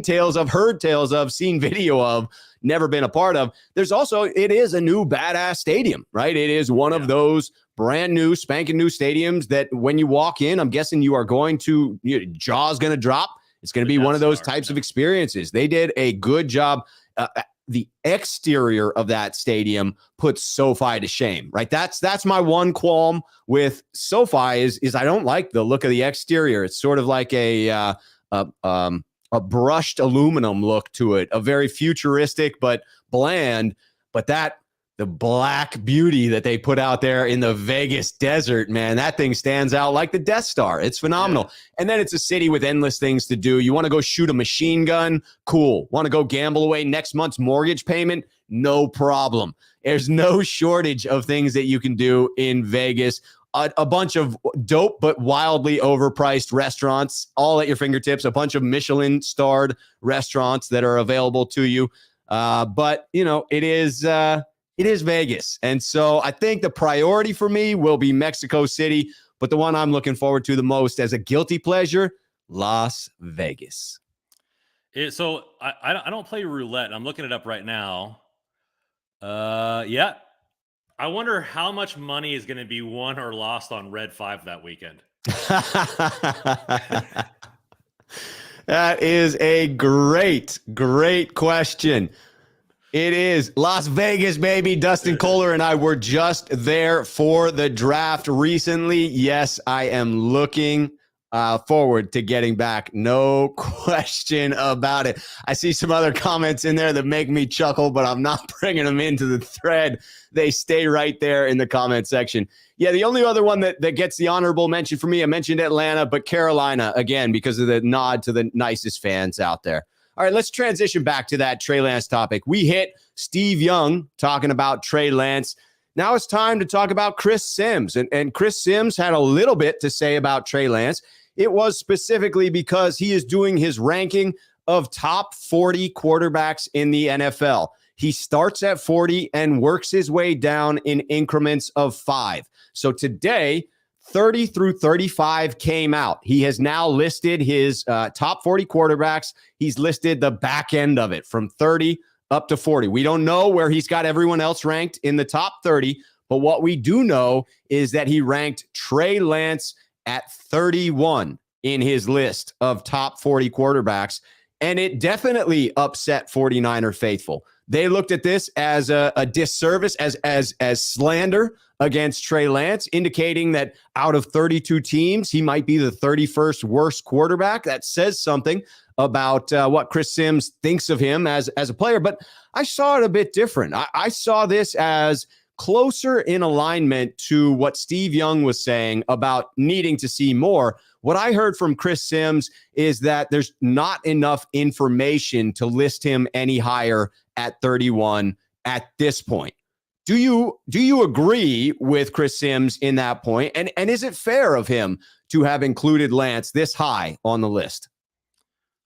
tales of, heard tales of, seen video of, never been a part of. There's also, it is a new badass stadium, right? It is one of those brand new, spanking new stadiums that when you walk in, I'm guessing you are going to, jaw's going to drop. It's going to be one of those types of experiences. They did a good job. The exterior of that stadium puts SoFi to shame, right? That's my one qualm with SoFi is I don't like the look of the exterior. It's sort of like a brushed aluminum look to it, a very futuristic but bland. But the black beauty that they put out there in the Vegas desert, man, that thing stands out like the Death Star. It's phenomenal. Yeah. And then it's a city with endless things to do. You want to go shoot a machine gun? Cool. Want to go gamble away next month's mortgage payment? No problem. There's no shortage of things that you can do in Vegas. A bunch of dope but wildly overpriced restaurants, all at your fingertips. A bunch of Michelin-starred restaurants that are available to you. But, it is Vegas. And so I think the priority for me will be Mexico City. But the one I'm looking forward to the most as a guilty pleasure, Las Vegas. So I don't play roulette. I'm looking it up right now. Yeah. I wonder how much money is going to be won or lost on Red 5 that weekend. That is a great question. It is Las Vegas, baby. Dustin Kohler and I were just there for the draft recently. Yes, I am looking forward to getting back. No question about it. I see some other comments in there that make me chuckle, but I'm not bringing them into the thread. They stay right there in the comment section. Yeah, the only other one that gets the honorable mention for me, I mentioned Atlanta, but Carolina, again, because of the nod to the nicest fans out there. All right, let's transition back to that Trey Lance topic. We hit Steve Young talking about Trey Lance. Now it's time to talk about Chris Sims. And Chris Sims had a little bit to say about Trey Lance. It was specifically because he is doing his ranking of top 40 quarterbacks in the NFL. He starts at 40 and works his way down in increments of 5. So today, 30 through 35 came out. He has now listed his top 40 quarterbacks. He's listed the back end of it from 30 up to 40. We don't know where he's got everyone else ranked in the top 30, but what we do know is that he ranked Trey Lance at 31 in his list of top 40 quarterbacks, and it definitely upset 49er faithful. They looked at this as a disservice, as slander against Trey Lance, indicating that out of 32 teams, he might be the 31st worst quarterback. That says something about what Chris Sims thinks of him as a player. But I saw it a bit different. I saw this as closer in alignment to what Steve Young was saying about needing to see more. What I heard from Chris Sims is that there's not enough information to list him any higher at 31 at this point. Do you agree with Chris Sims in that point? And is it fair of him to have included Lance this high on the list?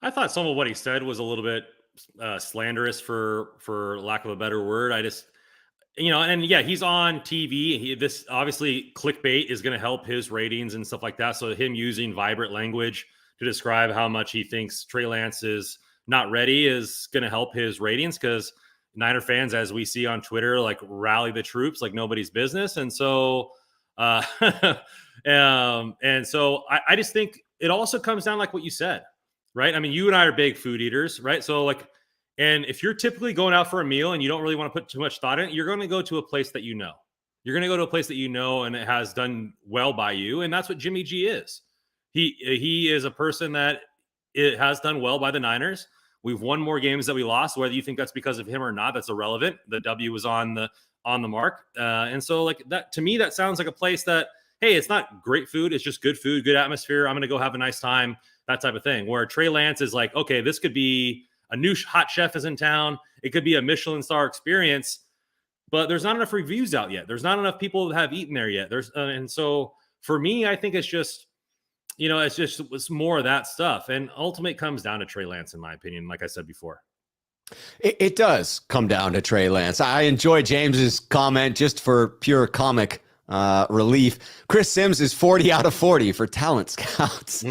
I thought some of what he said was a little bit slanderous for lack of a better word. I just, and yeah, he's on TV. This obviously clickbait is going to help his ratings and stuff like that. So him using vibrant language to describe how much he thinks Trey Lance is not ready is going to help his ratings, because Niner fans, as we see on Twitter, like rally the troops like nobody's business. And so, I just think it also comes down like what you said, right? I mean, you and I are big food eaters, right? So and if you're typically going out for a meal and you don't really want to put too much thought in it, you're going to go to a place that you know. You're going to go to a place that you know and it has done well by you. And that's what Jimmy G is. He is a person that it has done well by the Niners. We've won more games that we lost. Whether you think that's because of him or not, that's irrelevant. The W was on the mark. And so like that, to me, that sounds like a place that, hey, it's not great food. It's just good food, good atmosphere. I'm going to go have a nice time, that type of thing. Where Trey Lance is like, okay, this could be a new hot chef is in town. It could be a Michelin star experience, but there's not enough reviews out yet. There's not enough people that have eaten there yet. And so for me, I think it's just, it's more of that stuff. And ultimately it comes down to Trey Lance, in my opinion, like I said before. It does come down to Trey Lance. I enjoy James's comment just for pure comic relief. Chris Sims is 40 out of 40 for talent scouts.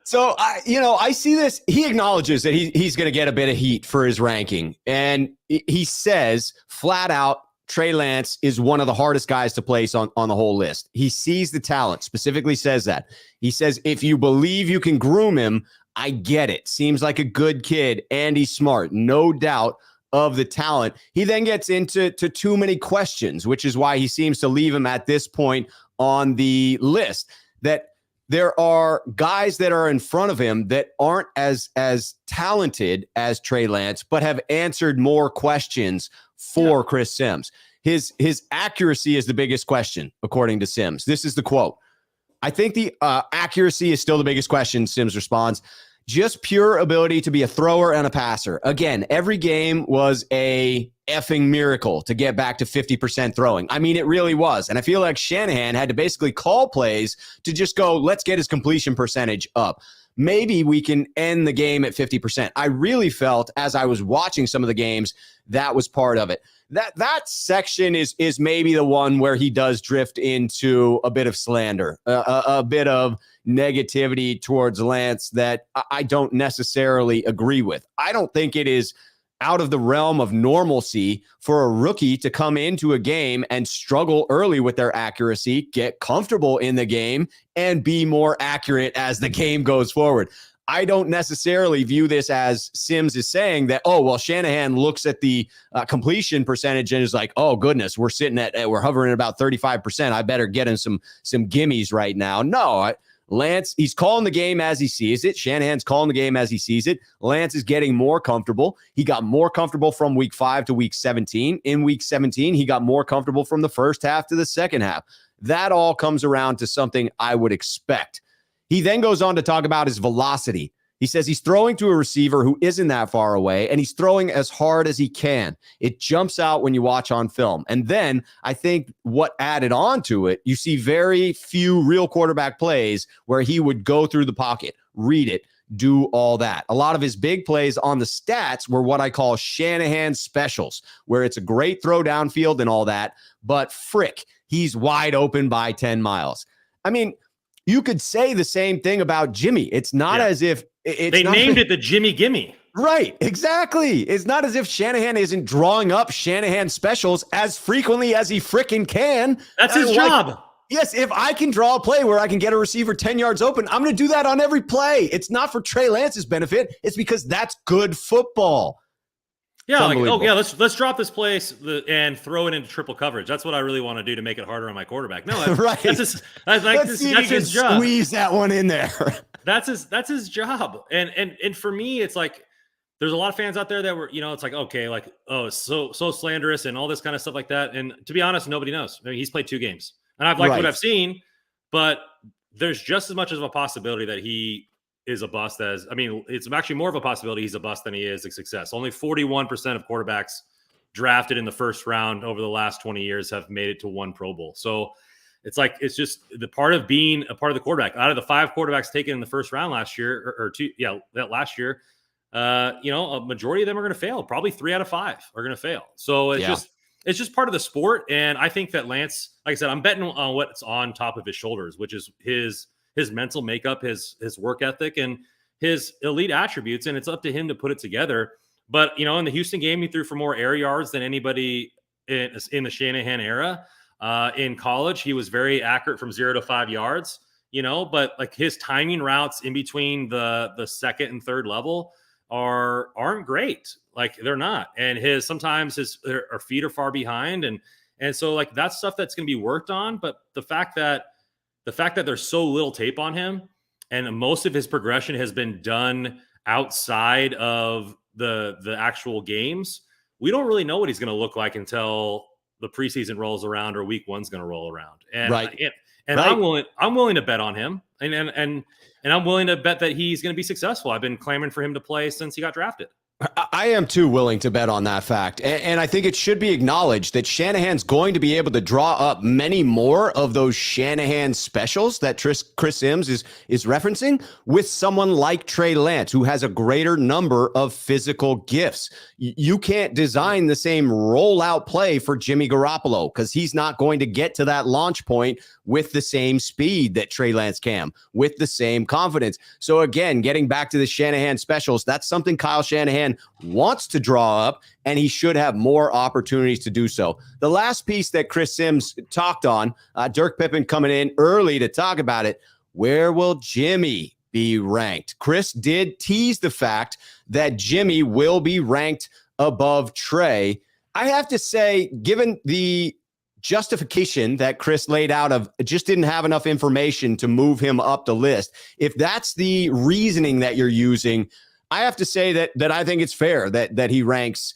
So I see this. He acknowledges that he's going to get a bit of heat for his ranking. And he says flat out, Trey Lance is one of the hardest guys to place on the whole list. He sees the talent, specifically says that. He says, if you believe you can groom him, I get it. Seems like a good kid and he's smart. No doubt of the talent. He then gets into too many questions, which is why he seems to leave him at this point on the list. That there are guys that are in front of him that aren't as talented as Trey Lance, but have answered more questions for Chris Sims. His accuracy is the biggest question, according to Sims. This is the quote. I think the accuracy is still the biggest question, Sims responds. Just pure ability to be a thrower and a passer. Again, every game was a effing miracle to get back to 50% throwing. I mean, it really was. And I feel like Shanahan had to basically call plays to just go, let's get his completion percentage up. Maybe we can end the game at 50%. I really felt as I was watching some of the games, that was part of it. That section is maybe the one where he does drift into a bit of slander, a bit of negativity towards Lance that I don't necessarily agree with. I don't think it is out of the realm of normalcy for a rookie to come into a game and struggle early with their accuracy, get comfortable in the game, and be more accurate as the game goes forward. I don't necessarily view this as Sims is saying that, oh, well, Shanahan looks at the completion percentage and is like, oh, goodness, we're hovering at about 35%. I better get him some gimmies right now. No, Lance, he's calling the game as he sees it. Shanahan's calling the game as he sees it. Lance is getting more comfortable. He got more comfortable from week 5 to week 17. In week 17, he got more comfortable from the first half to the second half. That all comes around to something I would expect. He then goes on to talk about his velocity. He says he's throwing to a receiver who isn't that far away, and he's throwing as hard as he can. It jumps out when you watch on film. And then I think what added on to it, you see very few real quarterback plays where he would go through the pocket, read it, do all that. A lot of his big plays on the stats were what I call Shanahan specials, where it's a great throw downfield and all that, but frick, he's wide open by 10 miles. I mean, you could say the same thing about Jimmy. It's not as if they named it the Jimmy Gimme. Right, exactly. It's not as if Shanahan isn't drawing up Shanahan specials as frequently as he frickin' can. That's his job. Yes, if I can draw a play where I can get a receiver 10 yards open, I'm going to do that on every play. It's not for Trey Lance's benefit. It's because that's good football. Yeah, like, oh yeah, let's drop this place and throw it into triple coverage. That's what I really want to do to make it harder on my quarterback. No, right. That's his job. Squeeze that one in there. That's his job. And for me, it's like there's a lot of fans out there that were, it's like, okay, like, oh, it's so slanderous and all this kind of stuff like that. And to be honest, nobody knows. I mean, he's played 2 games, and I've liked what I've seen, but there's just as much of a possibility that he is a bust it's actually more of a possibility he's a bust than he is a success. Only 41% of quarterbacks drafted in the first round over the last 20 years have made it to 1 Pro Bowl. So it's like, it's just the part of being a part of the quarterback. Out of the 5 quarterbacks taken in the first round last year last year, a majority of them are going to fail. Probably 3 out of 5 are going to fail. So it's just part of the sport. And I think that Lance, like I said, I'm betting on what's on top of his shoulders, which is his mental makeup, his work ethic, and his elite attributes, and it's up to him to put it together. But, in the Houston game, he threw for more air yards than anybody in the Shanahan era. In college, he was very accurate from 0 to 5 yards, but like his timing routes in between the second and third level aren't great. Like they're not. And sometimes his feet are far behind. And so like that's stuff that's going to be worked on. But the fact that there's so little tape on him and most of his progression has been done outside of the actual games, we don't really know what he's going to look like until the preseason rolls around or week one's going to roll around. And I'm willing to bet on him, and I'm willing to bet that he's going to be successful. I've been clamoring for him to play since he got drafted. I am too willing to bet on that fact. And I think it should be acknowledged that Shanahan's going to be able to draw up many more of those Shanahan specials that Chris Sims is referencing with someone like Trey Lance, who has a greater number of physical gifts. You can't design the same rollout play for Jimmy Garoppolo because he's not going to get to that launch point with the same speed that Trey Lance can, with the same confidence. So again, getting back to the Shanahan specials, that's something Kyle Shanahan wants to draw up, and he should have more opportunities to do so. The last piece that Chris Sims talked on, Dirk Pippen coming in early to talk about it, where will Jimmy be ranked? Chris did tease the fact that Jimmy will be ranked above Trey. I have to say, given the justification that Chris laid out of just didn't have enough information to move him up the list, if that's the reasoning that you're using, I have to say that I think it's fair that he ranks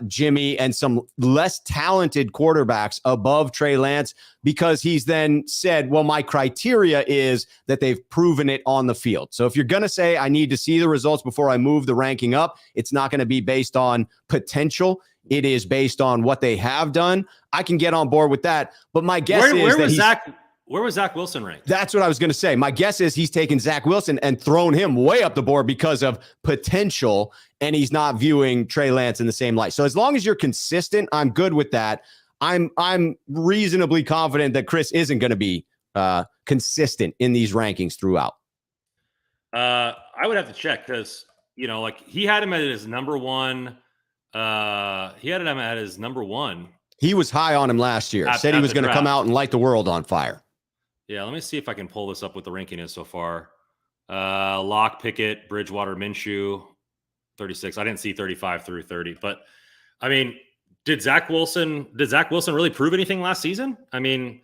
Jimmy and some less talented quarterbacks above Trey Lance, because he's then said, well, my criteria is that they've proven it on the field. So if you're going to say I need to see the results before I move the ranking up, it's not going to be based on potential. It is based on what they have done. I can get on board with that. But my guess where was Zach Wilson ranked? That's what I was going to say. My guess is he's taken Zach Wilson and thrown him way up the board because of potential, and he's not viewing Trey Lance in the same light. So as long as you're consistent, I'm good with that. I'm reasonably confident that Chris isn't going to be consistent in these rankings throughout. I would have to check because, like he had him at his number one. He had him at his number one. He was high on him last year. Said he was going to come out and light the world on fire. Yeah, let me see if I can pull this up what the ranking is so far. Locke, Pickett, Bridgewater, Minshew, 36. I didn't see 35 through 30. But, I mean, did Zach Wilson really prove anything last season? I mean,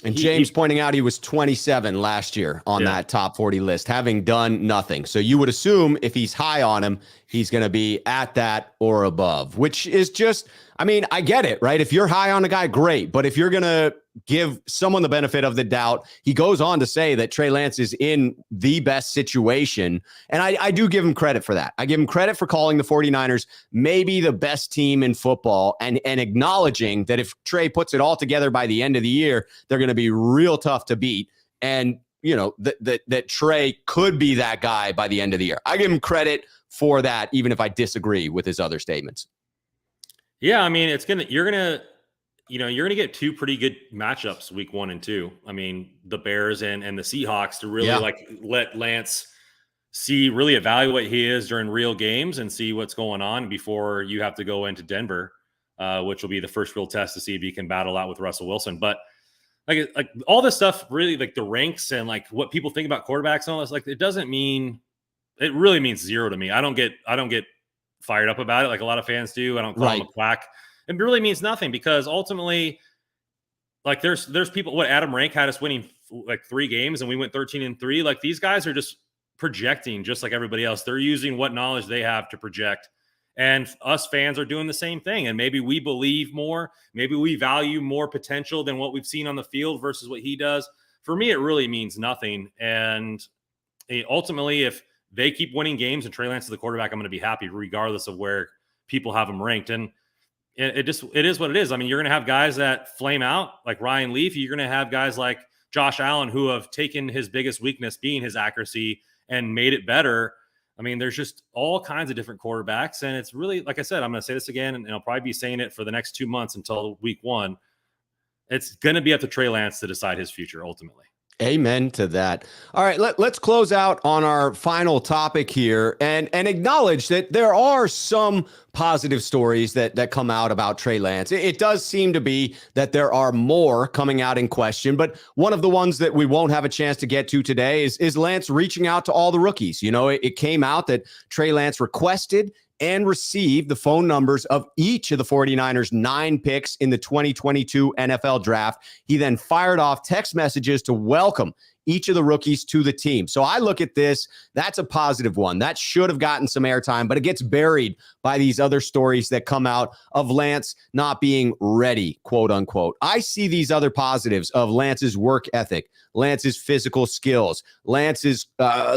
and James pointing out he was 27 last year on that top 40 list, having done nothing. So you would assume if he's high on him, he's going to be at that or above, which is just, I mean, I get it, right? If you're high on a guy, great. But if you're going to give someone the benefit of the doubt, he goes on to say that Trey Lance is in the best situation. And I do give him credit for that. I give him credit for calling the 49ers maybe the best team in football and acknowledging that if Trey puts it all together by the end of the year, they're going to be real tough to beat. And, that Trey could be that guy by the end of the year. I give him credit for that, even if I disagree with his other statements. Yeah, I mean, you're gonna get two pretty good matchups week 1 and 2. I mean, the Bears and the Seahawks to really let Lance really evaluate he is during real games and see what's going on before you have to go into Denver, which will be the first real test to see if he can battle out with Russell Wilson. But like all this stuff, really, like the ranks and like what people think about quarterbacks and all this, like it really means zero to me. I don't get fired up about it like a lot of fans do. I don't call him a quack. It really means nothing because ultimately, like there's people. What Adam Rank had us winning like 3 games and we went 13-3. Like these guys are just projecting, just like everybody else. They're using what knowledge they have to project, and us fans are doing the same thing. And maybe we believe more. Maybe we value more potential than what we've seen on the field versus what he does. For me, it really means nothing. And ultimately, if they keep winning games and Trey Lance is the quarterback, I'm going to be happy regardless of where people have him ranked. And it is what it is. I mean, you're going to have guys that flame out like Ryan Leaf. You're going to have guys like Josh Allen who have taken his biggest weakness being his accuracy and made it better. I mean, there's just all kinds of different quarterbacks. And it's really, like I said, I'm going to say this again, and I'll probably be saying it for the next 2 months until week 1. It's going to be up to Trey Lance to decide his future ultimately. Amen to that. All right, let's close out on our final topic here and acknowledge that there are some positive stories that come out about Trey Lance. It does seem to be that there are more coming out in question, but one of the ones that we won't have a chance to get to today is Lance reaching out to all the rookies. It came out that Trey Lance requested and received the phone numbers of each of the 49ers' 9 picks in the 2022 NFL draft. He then fired off text messages to welcome each of the rookies to the team. So I look at this, that's a positive one. That should have gotten some airtime, but it gets buried by these other stories that come out of Lance not being ready, quote unquote. I see these other positives of Lance's work ethic, Lance's physical skills, Lance's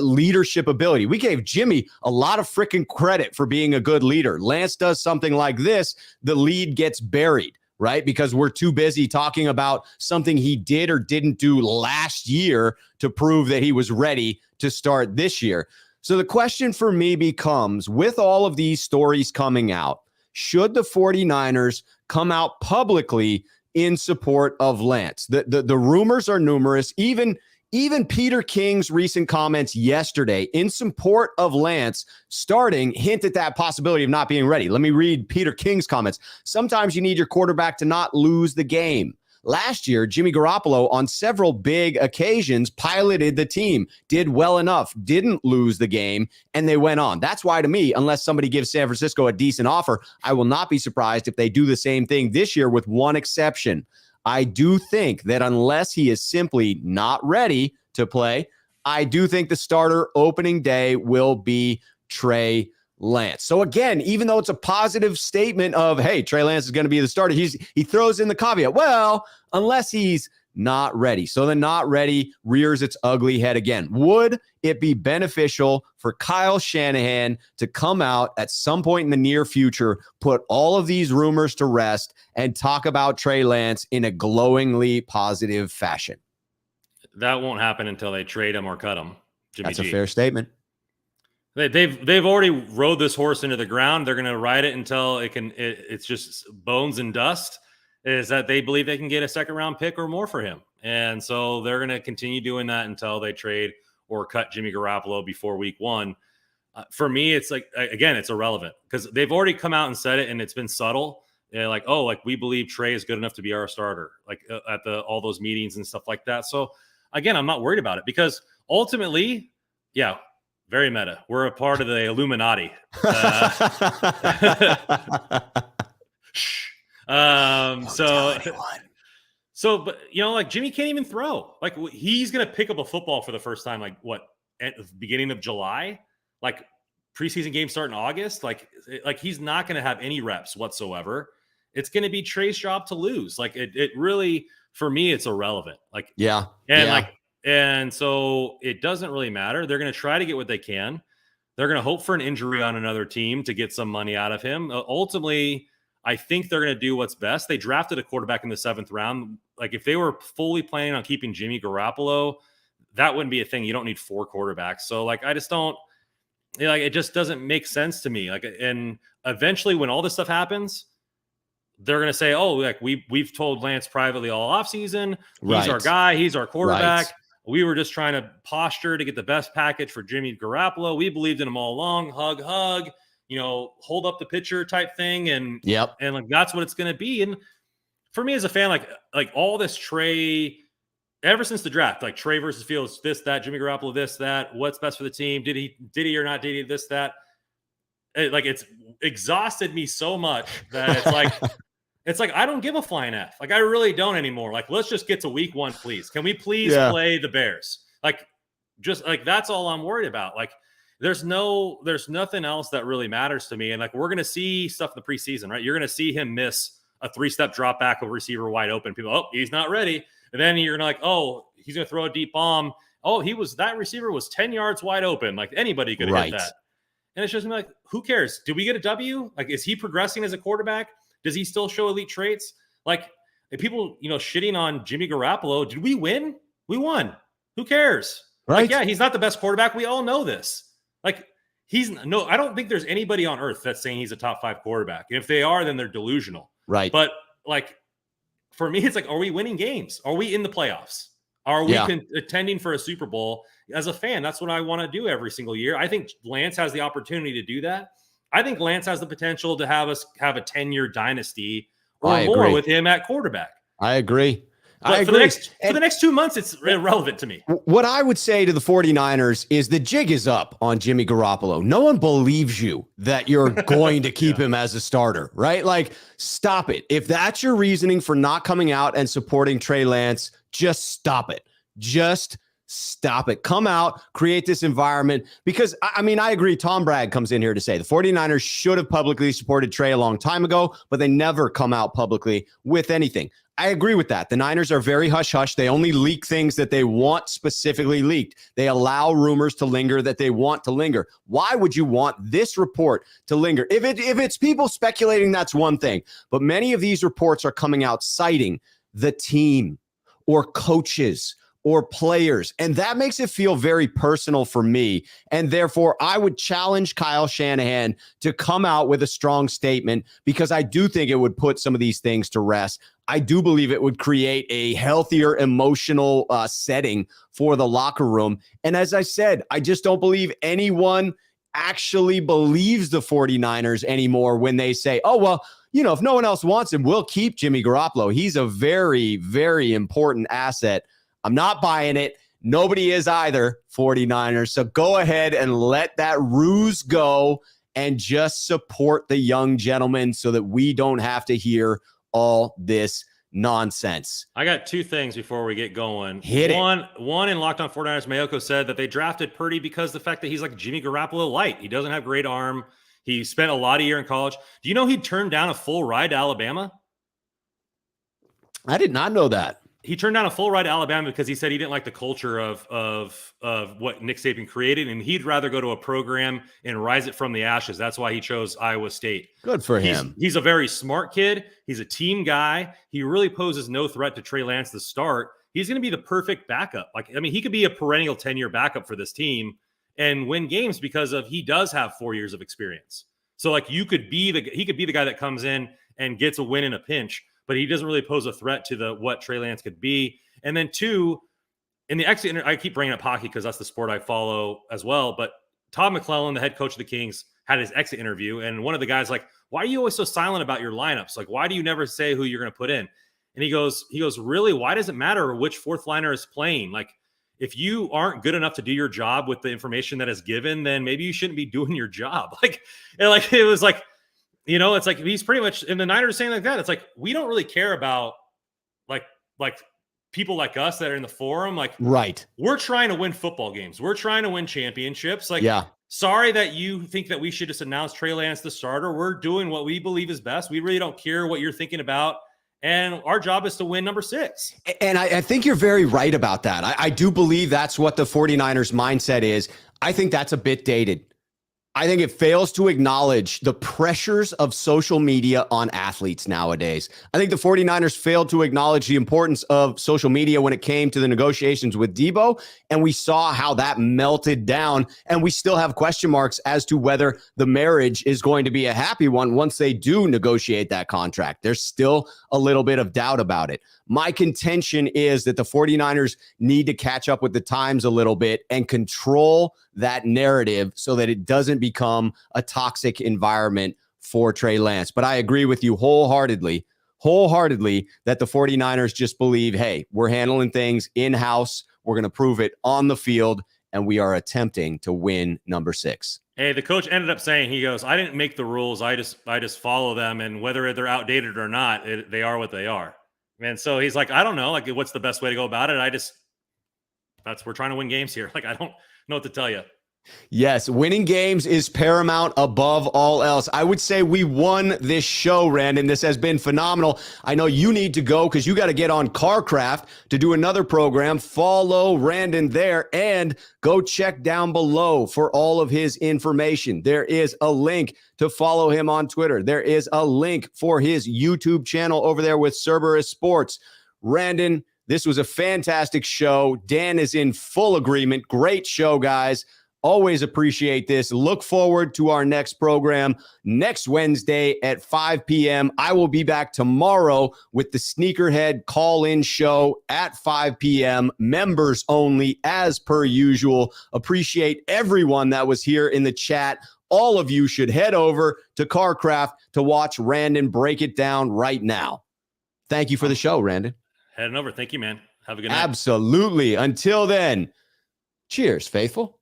leadership ability. We gave Jimmy a lot of freaking credit for being a good leader. Lance does something like this, the lead gets buried, right? Because we're too busy talking about something he did or didn't do last year to prove that he was ready to start this year. So the question for me becomes, with all of these stories coming out, should the 49ers come out publicly in support of Lance? The rumors are numerous. Even Peter King's recent comments yesterday in support of Lance starting hint at that possibility of not being ready. Let me read Peter King's comments. Sometimes you need your quarterback to not lose the game. Last year, Jimmy Garoppolo on several big occasions piloted the team, did well enough, didn't lose the game, and they went on. That's why, to me, unless somebody gives San Francisco a decent offer, I will not be surprised if they do the same thing this year, with one exception. I do think that unless he is simply not ready to play, I do think the starter opening day will be Trey Lance. So again, even though it's a positive statement of, hey, Trey Lance is going to be the starter, he throws in the caveat, well, unless he's not ready. So the not ready rears its ugly head again. Would it be beneficial for Kyle Shanahan to come out at some point in the near future, put all of these rumors to rest, and talk about Trey Lance in a glowingly positive fashion? That won't happen until they trade him or cut him. Jimmy That's G. a fair statement. They've already rode this horse into the ground. They're going to ride it until it's just bones and dust. Is that they believe they can get a second round pick or more for him, and so they're going to continue doing that until they trade or cut Jimmy Garoppolo before week one. For me, it's like, again, it's irrelevant because they've already come out and said it, and it's been subtle. They're like, oh, like we believe Trey is good enough to be our starter, like at all those meetings and stuff like that. So again, I'm not worried about it because ultimately, yeah. Very meta. We're a part of the Illuminati. But like Jimmy can't even throw. Like he's gonna pick up a football for the first time. Like what, at the beginning of July? Like preseason game start in August. Like he's not gonna have any reps whatsoever. It's gonna be Trey's job to lose. Like it really, for me, it's irrelevant. Like And so it doesn't really matter. They're going to try to get what they can. They're going to hope for an injury on another team to get some money out of him. Ultimately, I think they're going to do what's best. They drafted a quarterback in the 7th round. Like if they were fully planning on keeping Jimmy Garoppolo, that wouldn't be a thing. You don't need 4 quarterbacks. So I just don't, it just doesn't make sense to me. And eventually when all this stuff happens, they're going to say, oh, like we've told Lance privately all offseason. He's our guy. He's our quarterback. Right. We were just trying to posture to get the best package for Jimmy Garoppolo. We believed in him all along. Hug, hold up the pitcher type thing. And that's what it's going to be. And for me as a fan, like all this Trey, ever since the draft, like Trey versus Fields, this, that, Jimmy Garoppolo, this, that, what's best for the team? Did he or not? Did he this, that? It's exhausted me so much that it's like, I don't give a flying F. Like, I really don't anymore. Like, let's just get to week 1, please. Can we please play the Bears? That's all I'm worried about. Like, there's nothing else that really matters to me. And we're going to see stuff in the preseason, right? You're going to see him miss a 3-step drop back of a receiver wide open. People, oh, he's not ready. And then you're going to oh, he's going to throw a deep bomb. Oh, that receiver was 10 yards wide open. Like, anybody could have hit that. And it's just like, who cares? Did we get a W? Like, is he progressing as a quarterback? Does he still show elite traits? Like, if people, shitting on Jimmy Garoppolo, did we win? We won. Who cares? Right. He's not the best quarterback. We all know this. I don't think there's anybody on earth that's saying he's a top 5 quarterback. And if they are, then they're delusional. Right. But for me, it's are we winning games? Are we in the playoffs? Are we attending for a Super Bowl? As a fan, that's what I want to do every single year. I think Lance has the opportunity to do that. I think Lance has the potential to have us have a 10-year dynasty or more with him at quarterback. I agree. For the next 2 months, it's irrelevant to me. What I would say to the 49ers is the jig is up on Jimmy Garoppolo. No one believes you that you're going to keep him as a starter, right? Stop it. If that's your reasoning for not coming out and supporting Trey Lance, just stop it. Just Stop it. Come out, create this environment. Because, I mean, I agree. Tom Bragg comes in here to say the 49ers should have publicly supported Trey a long time ago, but they never come out publicly with anything. I agree with that. The Niners are very hush-hush. They only leak things that they want specifically leaked. They allow rumors to linger that they want to linger. Why would you want this report to linger? If it's people speculating, that's one thing. But many of these reports are coming out citing the team or coaches or players. And that makes it feel very personal for me. And therefore, I would challenge Kyle Shanahan to come out with a strong statement, because I do think it would put some of these things to rest. I do believe it would create a healthier emotional setting for the locker room. And as I said, I just don't believe anyone actually believes the 49ers anymore when they say, oh, well, you know, if no one else wants him, we'll keep Jimmy Garoppolo. He's a very, very important asset. I'm not buying it. Nobody is either, 49ers. So go ahead and let that ruse go and just support the young gentleman so that we don't have to hear all this nonsense. I got two things before we get going. Hit it. One in Locked On 49ers, Mayoko said that they drafted Purdy because the fact that he's like Jimmy Garoppolo light. He doesn't have great arm. He spent a lot of year in college. Do you know he turned down a full ride to Alabama? I did not know that. He turned down a full ride to Alabama because he said he didn't like the culture of what Nick Saban created, and he'd rather go to a program and rise it from the ashes. That's why he chose Iowa State. Good for him. He's a very smart kid. He's a team guy. He really poses no threat to Trey Lance to start. He's going to be the perfect backup. Like, I mean, he could be a perennial 10-year backup for this team and win games because he does have 4 years of experience. So like he could be the guy that comes in and gets a win in a pinch, but he doesn't really pose a threat to what Trey Lance could be. And then two, in the exit, I keep bringing up hockey because that's the sport I follow as well. But Todd McClellan, the head coach of the Kings, had his exit interview, and one of the guys like, "Why are you always so silent about your lineups? Like, why do you never say who you're going to put in?" And he goes, "Really? Why does it matter which fourth liner is playing? Like, if you aren't good enough to do your job with the information that is given, then maybe you shouldn't be doing your job." It was like. You know, it's like he's pretty much, and the Niners saying like that. It's like, we don't really care about like people like us that are in the forum. Like, right. We're trying to win football games. We're trying to win championships. Like, yeah. Sorry that you think that we should just announce Trey Lance the starter. We're doing what we believe is best. We really don't care what you're thinking about. And our job is to win number 6. And I think you're very right about that. I do believe that's what the 49ers mindset is. I think that's a bit dated. I think it fails to acknowledge the pressures of social media on athletes nowadays. I think the 49ers failed to acknowledge the importance of social media when it came to the negotiations with Deebo, and we saw how that melted down, and we still have question marks as to whether the marriage is going to be a happy one once they do negotiate that contract. There's still a little bit of doubt about it. My contention is that the 49ers need to catch up with the times a little bit and control that narrative so that it doesn't become a toxic environment for Trey Lance. But I agree with you wholeheartedly that the 49ers just believe, hey, we're handling things in-house. We're going to prove it on the field, and we are attempting to win number 6. Hey, the coach ended up saying, he goes, "I didn't make the rules. I just follow them, and whether they're outdated or not, they are what they are." And so he's like, "I don't know, like, what's the best way to go about it? We're trying to win games here. Like, I don't know what to tell you." Yes, winning games is paramount above all else. I would say we won this show, Randon. This has been phenomenal. I know you need to go because you got to get on CarCraft to do another program. Follow Randon there and go check down below for all of his information. There is a link to follow him on Twitter. There is a link for his YouTube channel over there with Cerberus Sports. Randon, this was a fantastic show. Dan is in full agreement. Great show, guys. Always appreciate this. Look forward to our next program next Wednesday at 5 p.m. I will be back tomorrow with the Sneakerhead call-in show at 5 p.m. Members only, as per usual. Appreciate everyone that was here in the chat. All of you should head over to CarCraft to watch Randon break it down right now. Thank you for the show, Randon. Heading over. Thank you, man. Have a good night. Absolutely. Until then, cheers, faithful.